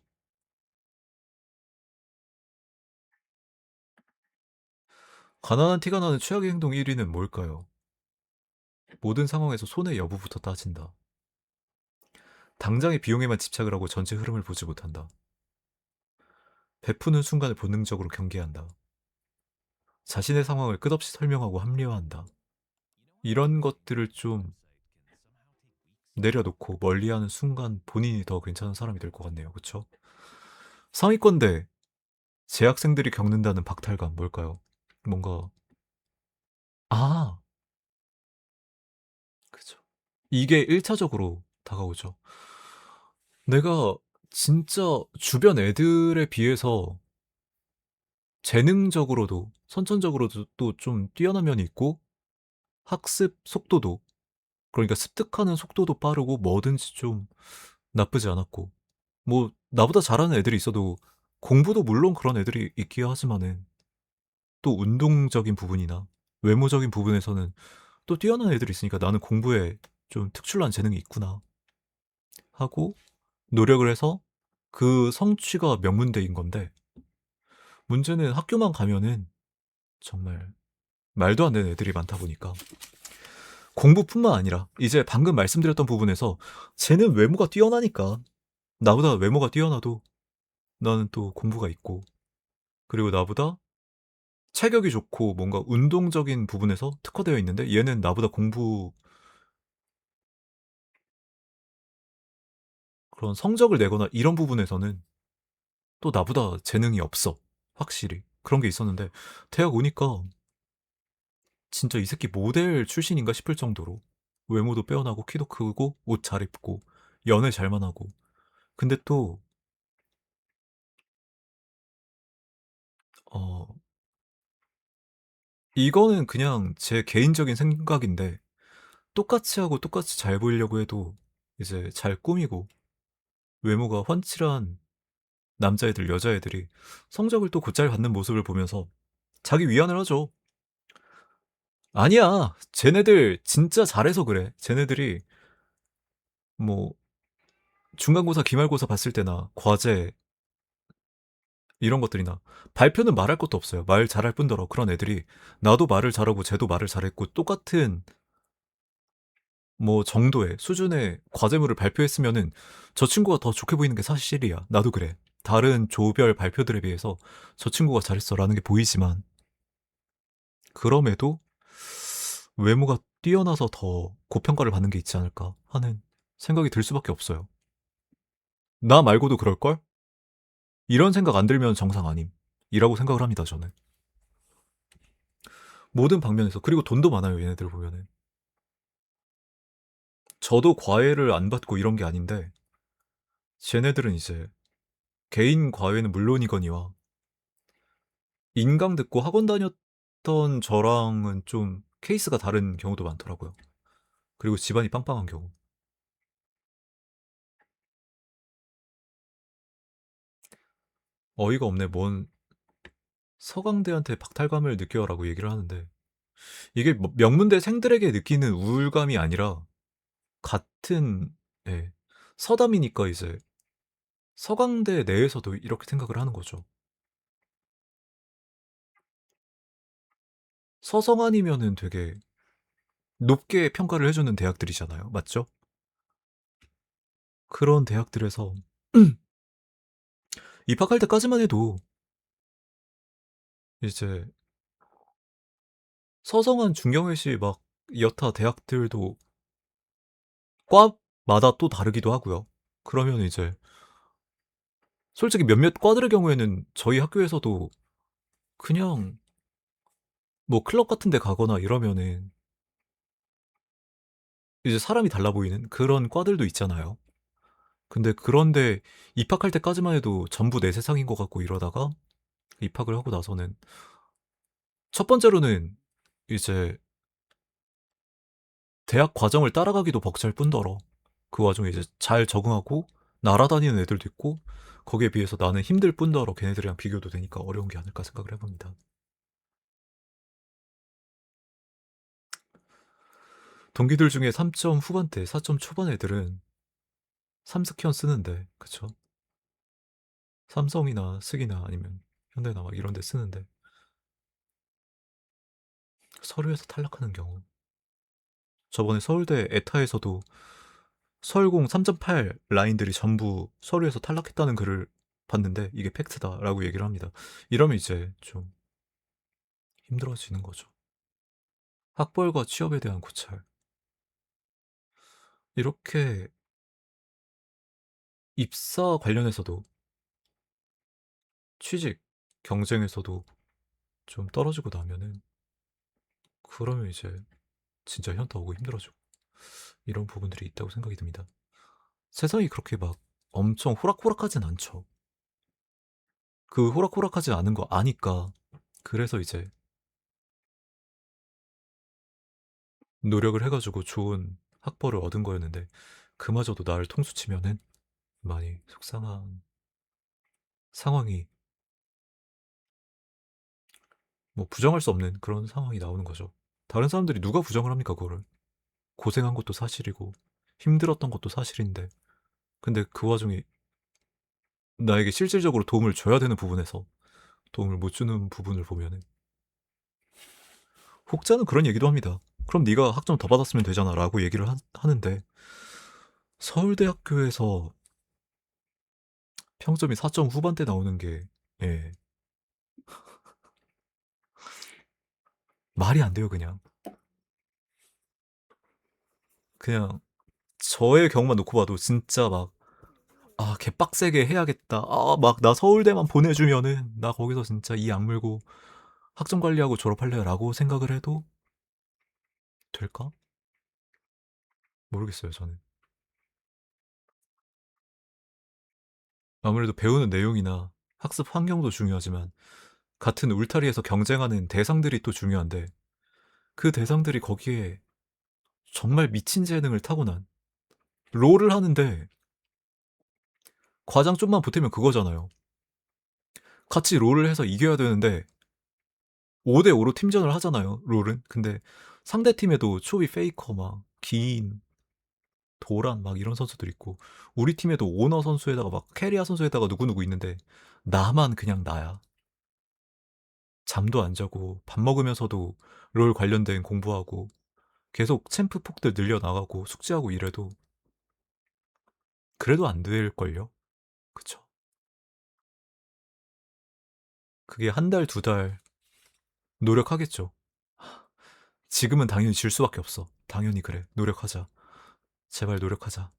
Speaker 1: 가난한 티가 나는 최악의 행동 1위는 뭘까요? 모든 상황에서 손해 여부부터 따진다. 당장의 비용에만 집착을 하고 전체 흐름을 보지 못한다. 베푸는 순간을 본능적으로 경계한다. 자신의 상황을 끝없이 설명하고 합리화한다. 이런 것들을 좀 내려놓고 멀리하는 순간 본인이 더 괜찮은 사람이 될 것 같네요. 그쵸? 상위권대 재학생들이 겪는다는 박탈감 뭘까요? 뭔가 아 그죠. 이게 1차적으로 다가오죠. 내가 진짜 주변 애들에 비해서 재능적으로도 선천적으로도 또 좀 뛰어난 면이 있고 학습 속도도 그러니까 습득하는 속도도 빠르고 뭐든지 좀 나쁘지 않았고 뭐 나보다 잘하는 애들이 있어도 공부도 물론 그런 애들이 있기야 하지만은 또 운동적인 부분이나 외모적인 부분에서는 또 뛰어난 애들이 있으니까 '나는 공부에 좀 특출난 재능이 있구나.' 하고 노력을 해서 그 성취가 명문대인 건데 문제는 학교만 가면은 정말 말도 안 되는 애들이 많다 보니까 공부뿐만 아니라 이제 방금 말씀드렸던 부분에서 쟤는 외모가 뛰어나니까 나보다 외모가 뛰어나도 나는 또 공부가 있고 그리고 나보다 체격이 좋고 뭔가 운동적인 부분에서 특화되어 있는데 얘는 나보다 공부 그런 성적을 내거나 이런 부분에서는 또 나보다 재능이 없어. 확실히. 그런 게 있었는데 대학 오니까 진짜 이 새끼 모델 출신인가 싶을 정도로 외모도 빼어나고 키도 크고 옷 잘 입고 연애 잘만 하고 근데 또 어 이거는 그냥 제 개인적인 생각인데 똑같이 하고 똑같이 잘 보이려고 해도 이제 잘 꾸미고 외모가 훤칠한 남자애들, 여자애들이 성적을 또 곧잘 받는 모습을 보면서 자기 위안을 하죠. 아니야. 쟤네들 진짜 잘해서 그래. 쟤네들이 뭐 중간고사, 기말고사 봤을 때나 과제 이런 것들이나 발표는 말할 것도 없어요. 말 잘할 뿐더러 그런 애들이 나도 말을 잘하고 쟤도 말을 잘했고 똑같은 뭐 정도의 수준의 과제물을 발표했으면은 저 친구가 더 좋게 보이는 게 사실이야. 나도 그래. 다른 조별 발표들에 비해서 저 친구가 잘했어라는 게 보이지만 그럼에도 외모가 뛰어나서 더 고평가를 받는 게 있지 않을까 하는 생각이 들 수밖에 없어요. 나 말고도 그럴걸? 이런 생각 안 들면 정상 아님. 이라고 생각을 합니다, 저는. 모든 방면에서. 그리고 돈도 많아요, 얘네들 보면은. 저도 과외를 안 받고 이런 게 아닌데, 쟤네들은 이제 개인 과외는 물론이거니와 인강 듣고 학원 다녔던 저랑은 좀 케이스가 다른 경우도 많더라고요. 그리고 집안이 빵빵한 경우. 어이가 없네. 뭔 서강대한테 박탈감을 느껴라고 얘기를 하는데 이게 뭐 명문대생들에게 느끼는 우울감이 아니라 같은 예, 서담이니까 이제 서강대 내에서도 이렇게 생각을 하는 거죠. 서성안이면은 되게 높게 평가를 해주는 대학들이잖아요. 맞죠? 그런 대학들에서 입학할 때까지만 해도 이제 서성한 중경외시 막 여타 대학들도 과마다 또 다르기도 하고요. 그러면 이제 솔직히 몇몇 과들의 경우에는 저희 학교에서도 그냥 뭐 클럽 같은 데 가거나 이러면은 이제 사람이 달라 보이는 그런 과들도 있잖아요. 근데 그런데 입학할 때까지만 해도 전부 내 세상인 것 같고 이러다가 입학을 하고 나서는 첫 번째로는 이제 대학 과정을 따라가기도 벅찰 뿐더러 그 와중에 이제 잘 적응하고 날아다니는 애들도 있고 거기에 비해서 나는 힘들 뿐더러 걔네들이랑 비교도 되니까 어려운 게 아닐까 생각을 해봅니다. 동기들 중에 3점 후반대, 4점 초반 애들은 삼스키언 쓰는데 그쵸? 삼성이나 스기나 아니면 현대나 막 이런 데 쓰는데 서류에서 탈락하는 경우 저번에 서울대 에타에서도 서울공 3.8 라인들이 전부 서류에서 탈락했다는 글을 봤는데 이게 팩트다라고 얘기를 합니다. 이러면 이제 좀 힘들어지는 거죠. 학벌과 취업에 대한 고찰. 이렇게 입사 관련해서도 취직 경쟁에서도 좀 떨어지고 나면은 그러면 이제 진짜 현타 오고 힘들어지고 이런 부분들이 있다고 생각이 듭니다. 세상이 그렇게 막 엄청 호락호락하진 않죠. 그 호락호락하지 않은 거 아니까. 그래서 이제 노력을 해가지고 좋은 학벌을 얻은 거였는데 그마저도 나를 통수치면은 많이 속상한 상황이, 뭐 부정할 수 없는 그런 상황이 나오는 거죠. 다른 사람들이 누가 부정을 합니까, 그거를. 고생한 것도 사실이고 힘들었던 것도 사실인데, 근데 그 와중에 나에게 실질적으로 도움을 줘야 되는 부분에서 도움을 못 주는 부분을 보면은, 혹자는 그런 얘기도 합니다. 그럼 네가 학점 더 받았으면 되잖아 라고 얘기를 하는데, 서울대학교에서 평점이 4점 후반대 나오는 게, 예, 말이 안 돼요. 그냥 저의 경우만 놓고 봐도 진짜 막, 아, 개빡세게 해야겠다. 아, 막 나 서울대만 보내주면은 나 거기서 진짜 이 악물고 학점 관리하고 졸업할래라고 생각을 해도 될까? 모르겠어요, 저는. 아무래도 배우는 내용이나 학습 환경도 중요하지만 같은 울타리에서 경쟁하는 대상들이 또 중요한데, 그 대상들이 거기에 정말 미친 재능을 타고난, 롤을 하는데 과장 좀만 보태면 그거잖아요. 같이 롤을 해서 이겨야 되는데 5대5로 팀전을 하잖아요, 롤은. 근데 상대 팀에도 초비 페이커 막 긴 도란 막 이런 선수들 있고, 우리 팀에도 오너 선수에다가 막 캐리아 선수에다가 누구누구 있는데 나만 그냥 나야. 잠도 안 자고 밥 먹으면서도 롤 관련된 공부하고 계속 챔프 폭들 늘려나가고 숙제하고 이래도 그래도 안 될걸요? 그쵸? 그게 한 달, 두 달 노력하겠죠. 지금은 당연히 질 수밖에 없어. 당연히 그래. 노력하자. 제발 노력하자.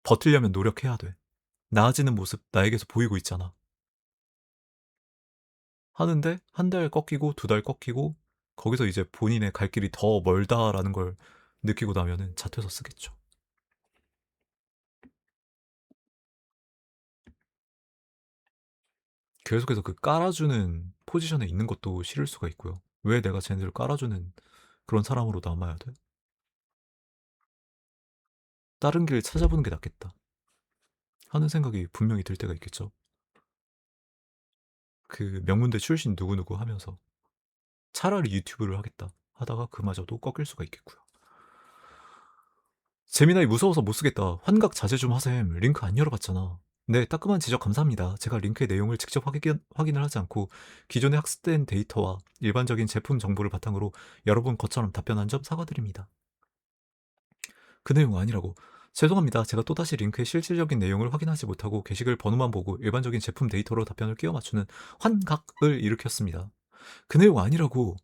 Speaker 1: 버틸려면 노력해야 돼. 나아지는 모습 나에게서 보이고 있잖아. 하는데 한 달 꺾이고 두 달 꺾이고 거기서 이제 본인의 갈 길이 더 멀다라는 걸 느끼고 나면은 자퇴서 쓰겠죠. 계속해서 그 깔아주는 포지션에 있는 것도 싫을 수가 있고요. 왜 내가 쟤네들을 깔아주는 그런 사람으로 남아야 돼? 다른 길 찾아보는 게 낫겠다 하는 생각이 분명히 들 때가 있겠죠. 그 명문대 출신 누구누구 하면서 차라리 유튜브를 하겠다 하다가 그마저도 꺾일 수가 있겠고요. 재미나이 무서워서 못 쓰겠다. 환각 자제 좀 하셈. 링크 안 열어봤잖아. 네, 따끔한 지적 감사합니다. 제가 링크의 내용을 직접 확인을 하지 않고 기존에 학습된 데이터와 일반적인 제품 정보를 바탕으로 여러분 것처럼 답변한 점 사과드립니다. 그 내용 아니라고. 죄송합니다. 제가 또다시 링크의 실질적인 내용을 확인하지 못하고 게시글 번호만 보고 일반적인 제품 데이터로 답변을 끼워 맞추는 환각을 일으켰습니다. 그 내용 아니라고.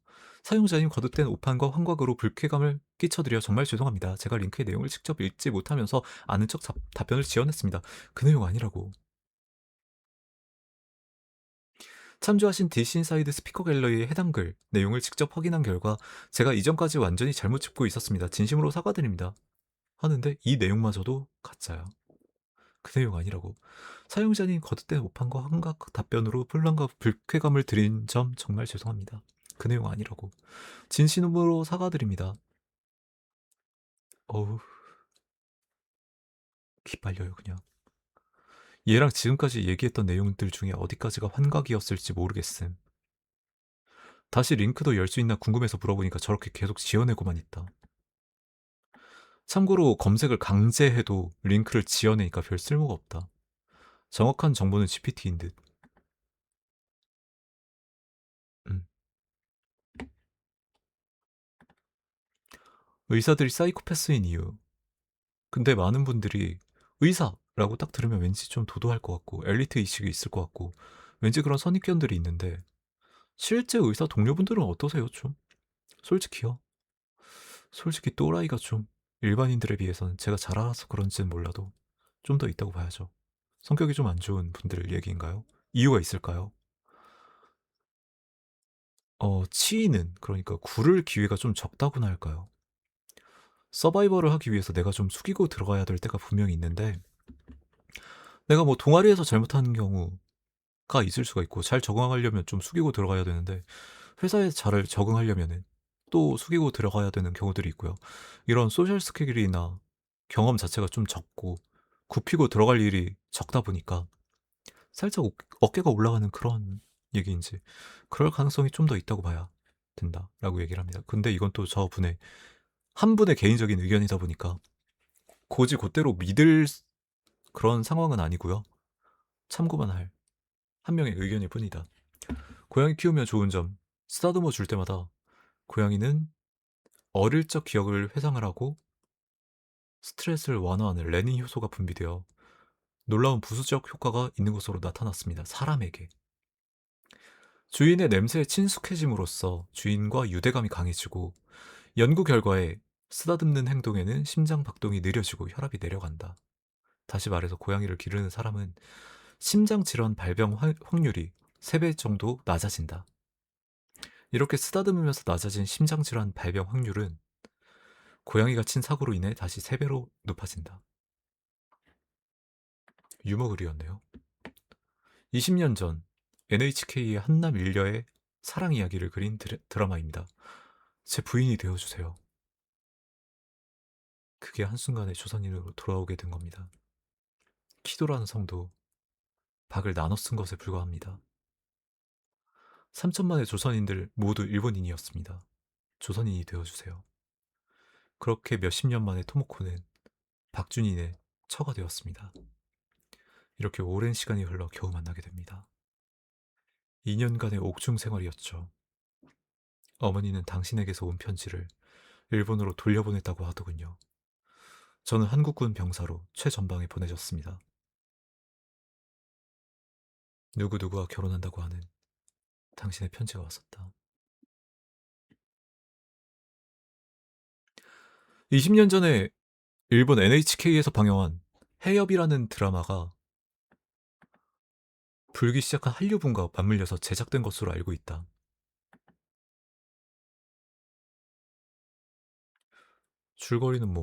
Speaker 1: 사용자님 거듭된 오판과 환각으로 불쾌감을 끼쳐드려 정말 죄송합니다. 제가 링크의 내용을 직접 읽지 못하면서 아는 척 답변을 지어냈습니다. 그 내용 아니라고. 참조하신 디신사이드 스피커 갤러리의 해당 글 내용을 직접 확인한 결과 제가 이전까지 완전히 잘못 짚고 있었습니다. 진심으로 사과드립니다. 하는데 이 내용마저도 가짜야. 그 내용 아니라고. 사용자님 거듭된 오판과 환각 답변으로 혼란과 불쾌감을 드린 점 정말 죄송합니다. 그 내용 아니라고. 진심으로 사과드립니다. 어우, 기빨려요 그냥. 얘랑 지금까지 얘기했던 내용들 중에 어디까지가 환각이었을지 모르겠음. 다시 링크도 열 수 있나 궁금해서 물어보니까 저렇게 계속 지어내고만 있다. 참고로 검색을 강제해도 링크를 지어내니까 별 쓸모가 없다. 정확한 정보는 GPT인 듯. 음. 의사들이 사이코패스인 이유. 근데 많은 분들이 의사라고 딱 들으면 왠지 좀 도도할 것 같고 엘리트 의식이 있을 것 같고 왠지 그런 선입견들이 있는데, 실제 의사 동료분들은 어떠세요 좀? 솔직히요. 솔직히 또라이가 좀 일반인들에 비해서는 제가 잘 알아서 그런지는 몰라도 좀 더 있다고 봐야죠. 성격이 좀 안 좋은 분들 얘기인가요? 이유가 있을까요? 치이는, 그러니까 구를 기회가 좀 적다고나 할까요? 서바이벌을 하기 위해서 내가 좀 숙이고 들어가야 될 때가 분명히 있는데, 내가 뭐 동아리에서 잘못하는 경우 있을 수가 있고, 잘 적응하려면 좀 숙이고 들어가야 되는데 회사에 잘 적응하려면은 또 숙이고 들어가야 되는 경우들이 있고요. 이런 소셜 스킬이나 경험 자체가 좀 적고 굽히고 들어갈 일이 적다 보니까 살짝 어깨가 올라가는 그런 얘기인지, 그럴 가능성이 좀 더 있다고 봐야 된다라고 얘기를 합니다. 근데 이건 또 저분의 한 분의 개인적인 의견이다 보니까 고지 곧대로 믿을 그런 상황은 아니고요. 참고만 할 한 명의 의견일 뿐이다. 고양이 키우면 좋은 점, 쓰다듬어 줄 때마다 고양이는 어릴 적 기억을 회상을 하고 스트레스를 완화하는 레닌 효소가 분비되어 놀라운 부수적 효과가 있는 것으로 나타났습니다. 사람에게. 주인의 냄새에 친숙해짐으로써 주인과 유대감이 강해지고, 연구 결과에 쓰다듬는 행동에는 심장 박동이 느려지고 혈압이 내려간다. 다시 말해서 고양이를 기르는 사람은 심장 질환 발병 확률이 3배 정도 낮아진다. 이렇게 쓰다듬으면서 낮아진 심장 질환 발병 확률은 고양이가 친 사고로 인해 다시 3배로 높아진다. 유머글이었네요. 20년 전 NHK의 한남 일녀의 사랑 이야기를 그린 드라마입니다. 제 부인이 되어주세요. 그게 한순간에 조선인으로 돌아오게 된 겁니다. 키도라는 성도 박을 나눠 쓴 것에 불과합니다. 3천만의 조선인들 모두 일본인이었습니다. 조선인이 되어주세요. 그렇게 몇십 년 만에 토모코는 박준인의 처가 되었습니다. 이렇게 오랜 시간이 흘러 겨우 만나게 됩니다. 2년간의 옥중 생활이었죠. 어머니는 당신에게서 온 편지를 일본으로 돌려보냈다고 하더군요. 저는 한국군 병사로 최전방에 보내졌습니다. 누구누구와 결혼한다고 하는 당신의 편지가 왔었다. 20년 전에 일본 NHK에서 방영한 해협이라는 드라마가 불기 시작한 한류분과 맞물려서 제작된 것으로 알고 있다. 줄거리는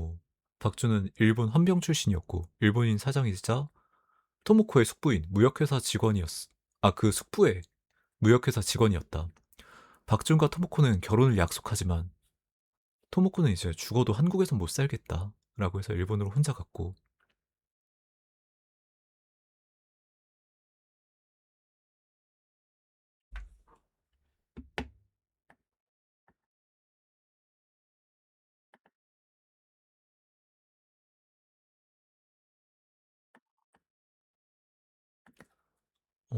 Speaker 1: 박주는 일본 헌병 출신이었고 일본인 사장이자 토모코의 숙부인 무역회사 직원이었어. 그 숙부의 무역회사 직원이었다. 박준과 토모코는 결혼을 약속하지만 토모코는 이제 죽어도 한국에선 못 살겠다라고 해서 일본으로 혼자 갔고, 어,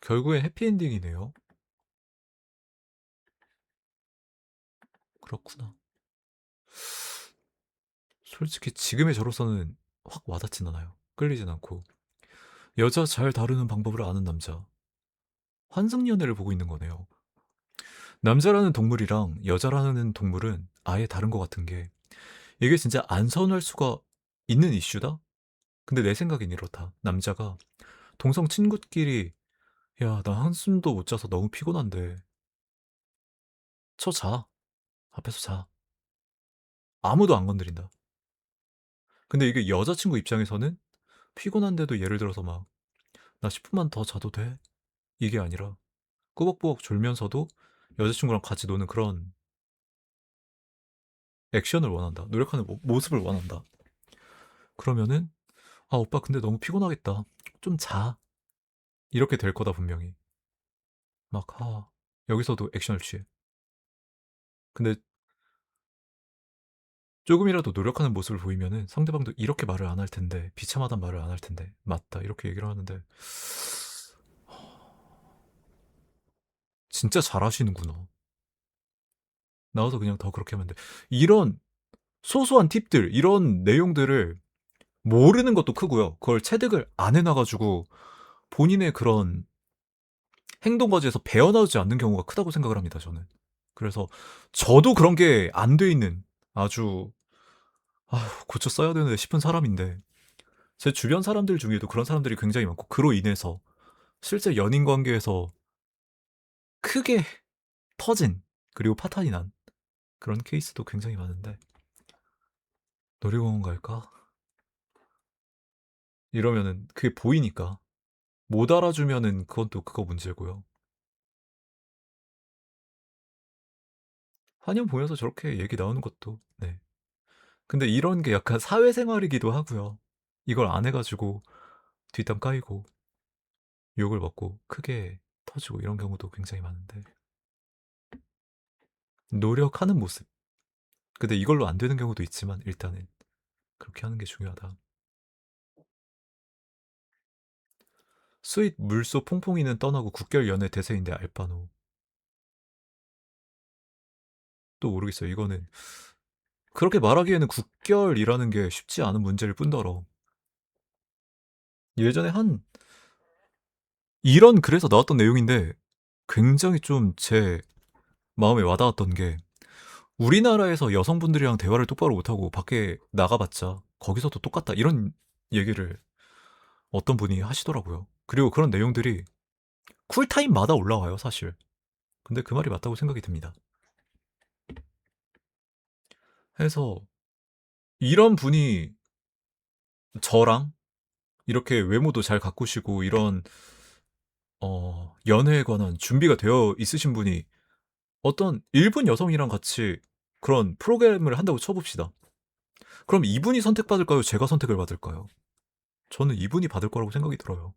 Speaker 1: 결국엔 해피엔딩이네요. 그렇구나. 솔직히 지금의 저로서는 확 와닿진 않아요. 끌리진 않고. 여자 잘 다루는 방법을 아는 남자. 환승연애를 보고 있는 거네요. 남자라는 동물이랑 여자라는 동물은 아예 다른 것 같은 게, 이게 진짜 안 선호할 수가 있는 이슈다? 근데 내 생각엔 이렇다. 남자가 동성 친구끼리 야, 나 한숨도 못 자서 너무 피곤한데 쳐 자. 앞에서 자. 아무도 안 건드린다. 근데 이게 여자친구 입장에서는 피곤한데도 예를 들어서 막 나 10분만 더 자도 돼? 이게 아니라 꾸벅꾸벅 졸면서도 여자친구랑 같이 노는 그런 액션을 원한다. 노력하는 모습을 원한다. 그러면은 오빠 근데 너무 피곤하겠다. 좀 자. 이렇게 될 거다 분명히. 막 여기서도 액션을 취해. 근데 조금이라도 노력하는 모습을 보이면은 상대방도 이렇게 말을 안 할 텐데, 비참하단 말을 안 할 텐데, 맞다 이렇게 얘기를 하는데, 진짜 잘하시는구나. 나와서 그냥 더 그렇게 하면 돼. 이런 소소한 팁들, 이런 내용들을 모르는 것도 크고요. 그걸 체득을 안 해놔가지고 본인의 그런 행동 과제에서 배어나오지 않는 경우가 크다고 생각을 합니다, 저는. 그래서 저도 그런 게 안 돼 있는 아주 고쳐 써야 되는데 싶은 사람인데, 제 주변 사람들 중에도 그런 사람들이 굉장히 많고, 그로 인해서 실제 연인 관계에서 크게 터진, 그리고 파탄이 난 그런 케이스도 굉장히 많은데, 놀이공원 갈까? 이러면은 그게 보이니까 못 알아주면은 그건 또 그거 문제고요. 한영 보면서 저렇게 얘기 나오는 것도 네. 근데 이런 게 약간 사회생활이기도 하고요. 이걸 안 해가지고 뒷담 까이고 욕을 먹고 크게 터지고 이런 경우도 굉장히 많은데 노력하는 모습. 근데 이걸로 안 되는 경우도 있지만 일단은 그렇게 하는 게 중요하다. 스윗 물소 퐁퐁이는 떠나고 국결 연애 대세인데 알바노. 또 모르겠어요. 이거는 그렇게 말하기에는 국결이라는 게 쉽지 않은 문제일 뿐더러 예전에 한 이런 글에서 나왔던 내용인데 굉장히 좀 제 마음에 와닿았던 게 우리나라에서 여성분들이랑 대화를 똑바로 못하고 밖에 나가봤자 거기서도 똑같다 이런 얘기를 어떤 분이 하시더라고요. 그리고 그런 내용들이 쿨타임마다 올라와요 사실. 근데 그 말이 맞다고 생각이 듭니다. 해서 이런 분이 저랑 이렇게 외모도 잘 가꾸시고 이런 연애에 관한 준비가 되어 있으신 분이 어떤 일본 여성이랑 같이 그런 프로그램을 한다고 쳐봅시다. 그럼 이분이 선택받을까요? 제가 선택을 받을까요? 저는 이분이 받을 거라고 생각이 들어요.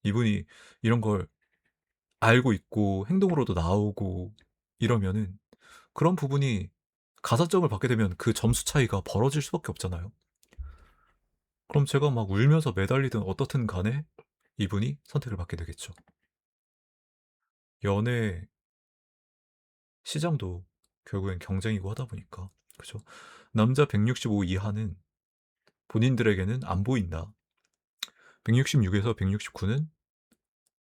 Speaker 1: 이분이 이런 걸 알고 있고 행동으로도 나오고 이러면은 그런 부분이 가산점을 받게 되면 그 점수 차이가 벌어질 수밖에 없잖아요. 그럼 제가 막 울면서 매달리든 어떻든 간에 이분이 선택을 받게 되겠죠. 연애 시장도 결국엔 경쟁이고 하다 보니까 그죠. 남자 165 이하는 본인들에게는 안 보인다. 166에서 169는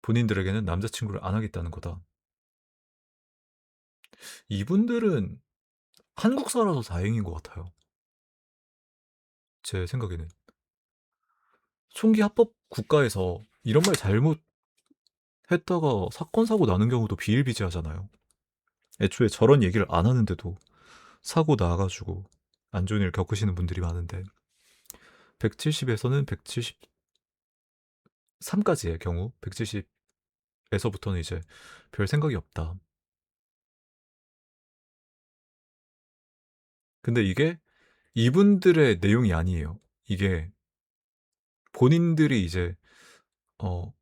Speaker 1: 본인들에게는 남자친구를 안 하겠다는 거다. 이분들은 한국 살아서 다행인 것 같아요. 제 생각에는. 총기 합법 국가에서 이런 말 잘못 했다가 사건 사고 나는 경우도 비일비재하잖아요. 애초에 저런 얘기를 안 하는데도 사고 나가지고 안 좋은 일 겪으시는 분들이 많은데 170에서는 173까지의 경우 170에서부터는 이제 별 생각이 없다. 근데 이게 이분들의 내용이 아니에요. 이게 본인들이 이제 어,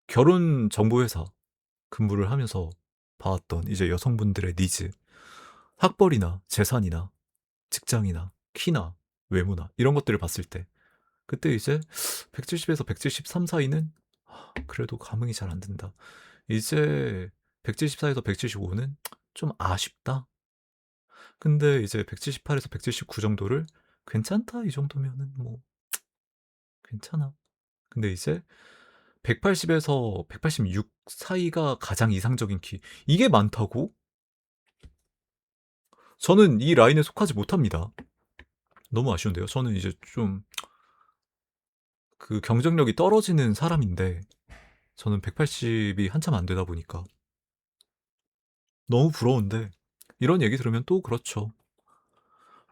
Speaker 1: 결혼 정보회사 근무를 하면서 봐왔던 이제 여성분들의 니즈, 학벌이나 재산이나 직장이나 키나 외모나 이런 것들을 봤을 때 그때 이제 170에서 173 사이는 그래도 감흥이 잘 안 든다. 이제 174에서 175는 좀 아쉽다. 근데 이제 178에서 179 정도를 괜찮다 이 정도면은 뭐 괜찮아. 근데 이제 180에서 186 사이가 가장 이상적인 키. 이게 많다고? 저는 이 라인에 속하지 못합니다. 너무 아쉬운데요. 저는 이제 좀 그 경쟁력이 떨어지는 사람인데 저는 180이 한참 안 되다 보니까 너무 부러운데 이런 얘기 들으면 또 그렇죠.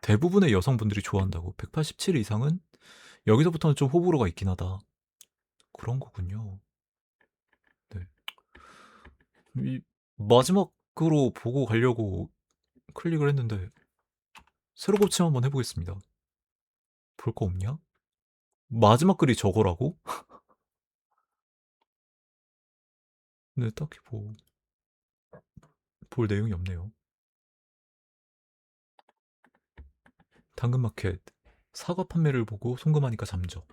Speaker 1: 대부분의 여성분들이 좋아한다고. 187 이상은 여기서부터는 좀 호불호가 있긴 하다. 그런 거군요. 네. 이 마지막으로 보고 가려고 클릭을 했는데 새로 고침 한번 해보겠습니다. 볼 거 없냐? 마지막 글이 저거라고? 네, 딱히 볼 내용이 없네요. 당근마켓 사과 판매를 보고 송금하니까 잠적.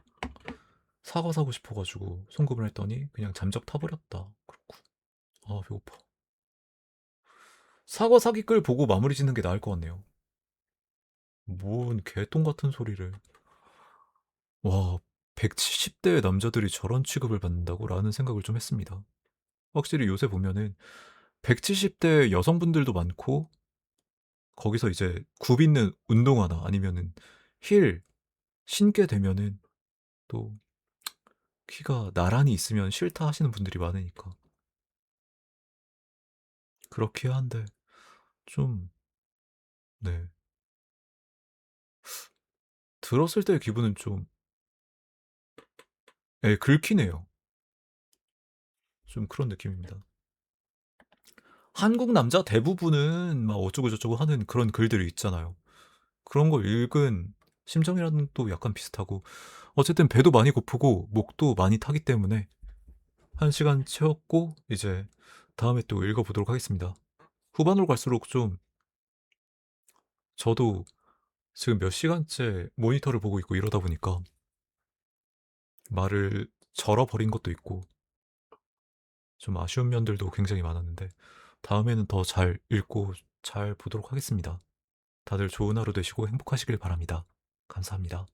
Speaker 1: 사과 사고 싶어가지고 송금을 했더니 그냥 잠적 타버렸다. 그렇고. 아, 배고파. 사과 사기글 보고 마무리 짓는 게 나을 것 같네요. 뭔 개똥 같은 소리를. 와, 170대 남자들이 저런 취급을 받는다고? 라는 생각을 좀 했습니다. 확실히 요새 보면은 170대 여성분들도 많고 거기서 이제 굽 있는 운동화나 아니면은 힐 신게 되면은 또 키가 나란히 있으면 싫다 하시는 분들이 많으니까 그렇긴 한데 좀 네. 들었을 때의 기분은 좀 예, 긁히네요. 좀 그런 느낌입니다. 한국 남자 대부분은 막 어쩌고 저쩌고 하는 그런 글들이 있잖아요. 그런 걸 읽은 심정이랑은 또 약간 비슷하고, 어쨌든 배도 많이 고프고 목도 많이 타기 때문에 1시간 채웠고 이제 다음에 또 읽어보도록 하겠습니다. 후반으로 갈수록 좀 저도 지금 몇 시간째 모니터를 보고 있고 이러다 보니까 말을 절어버린 것도 있고 좀 아쉬운 면들도 굉장히 많았는데, 다음에는 더 잘 읽고 잘 보도록 하겠습니다. 다들 좋은 하루 되시고 행복하시길 바랍니다. 감사합니다.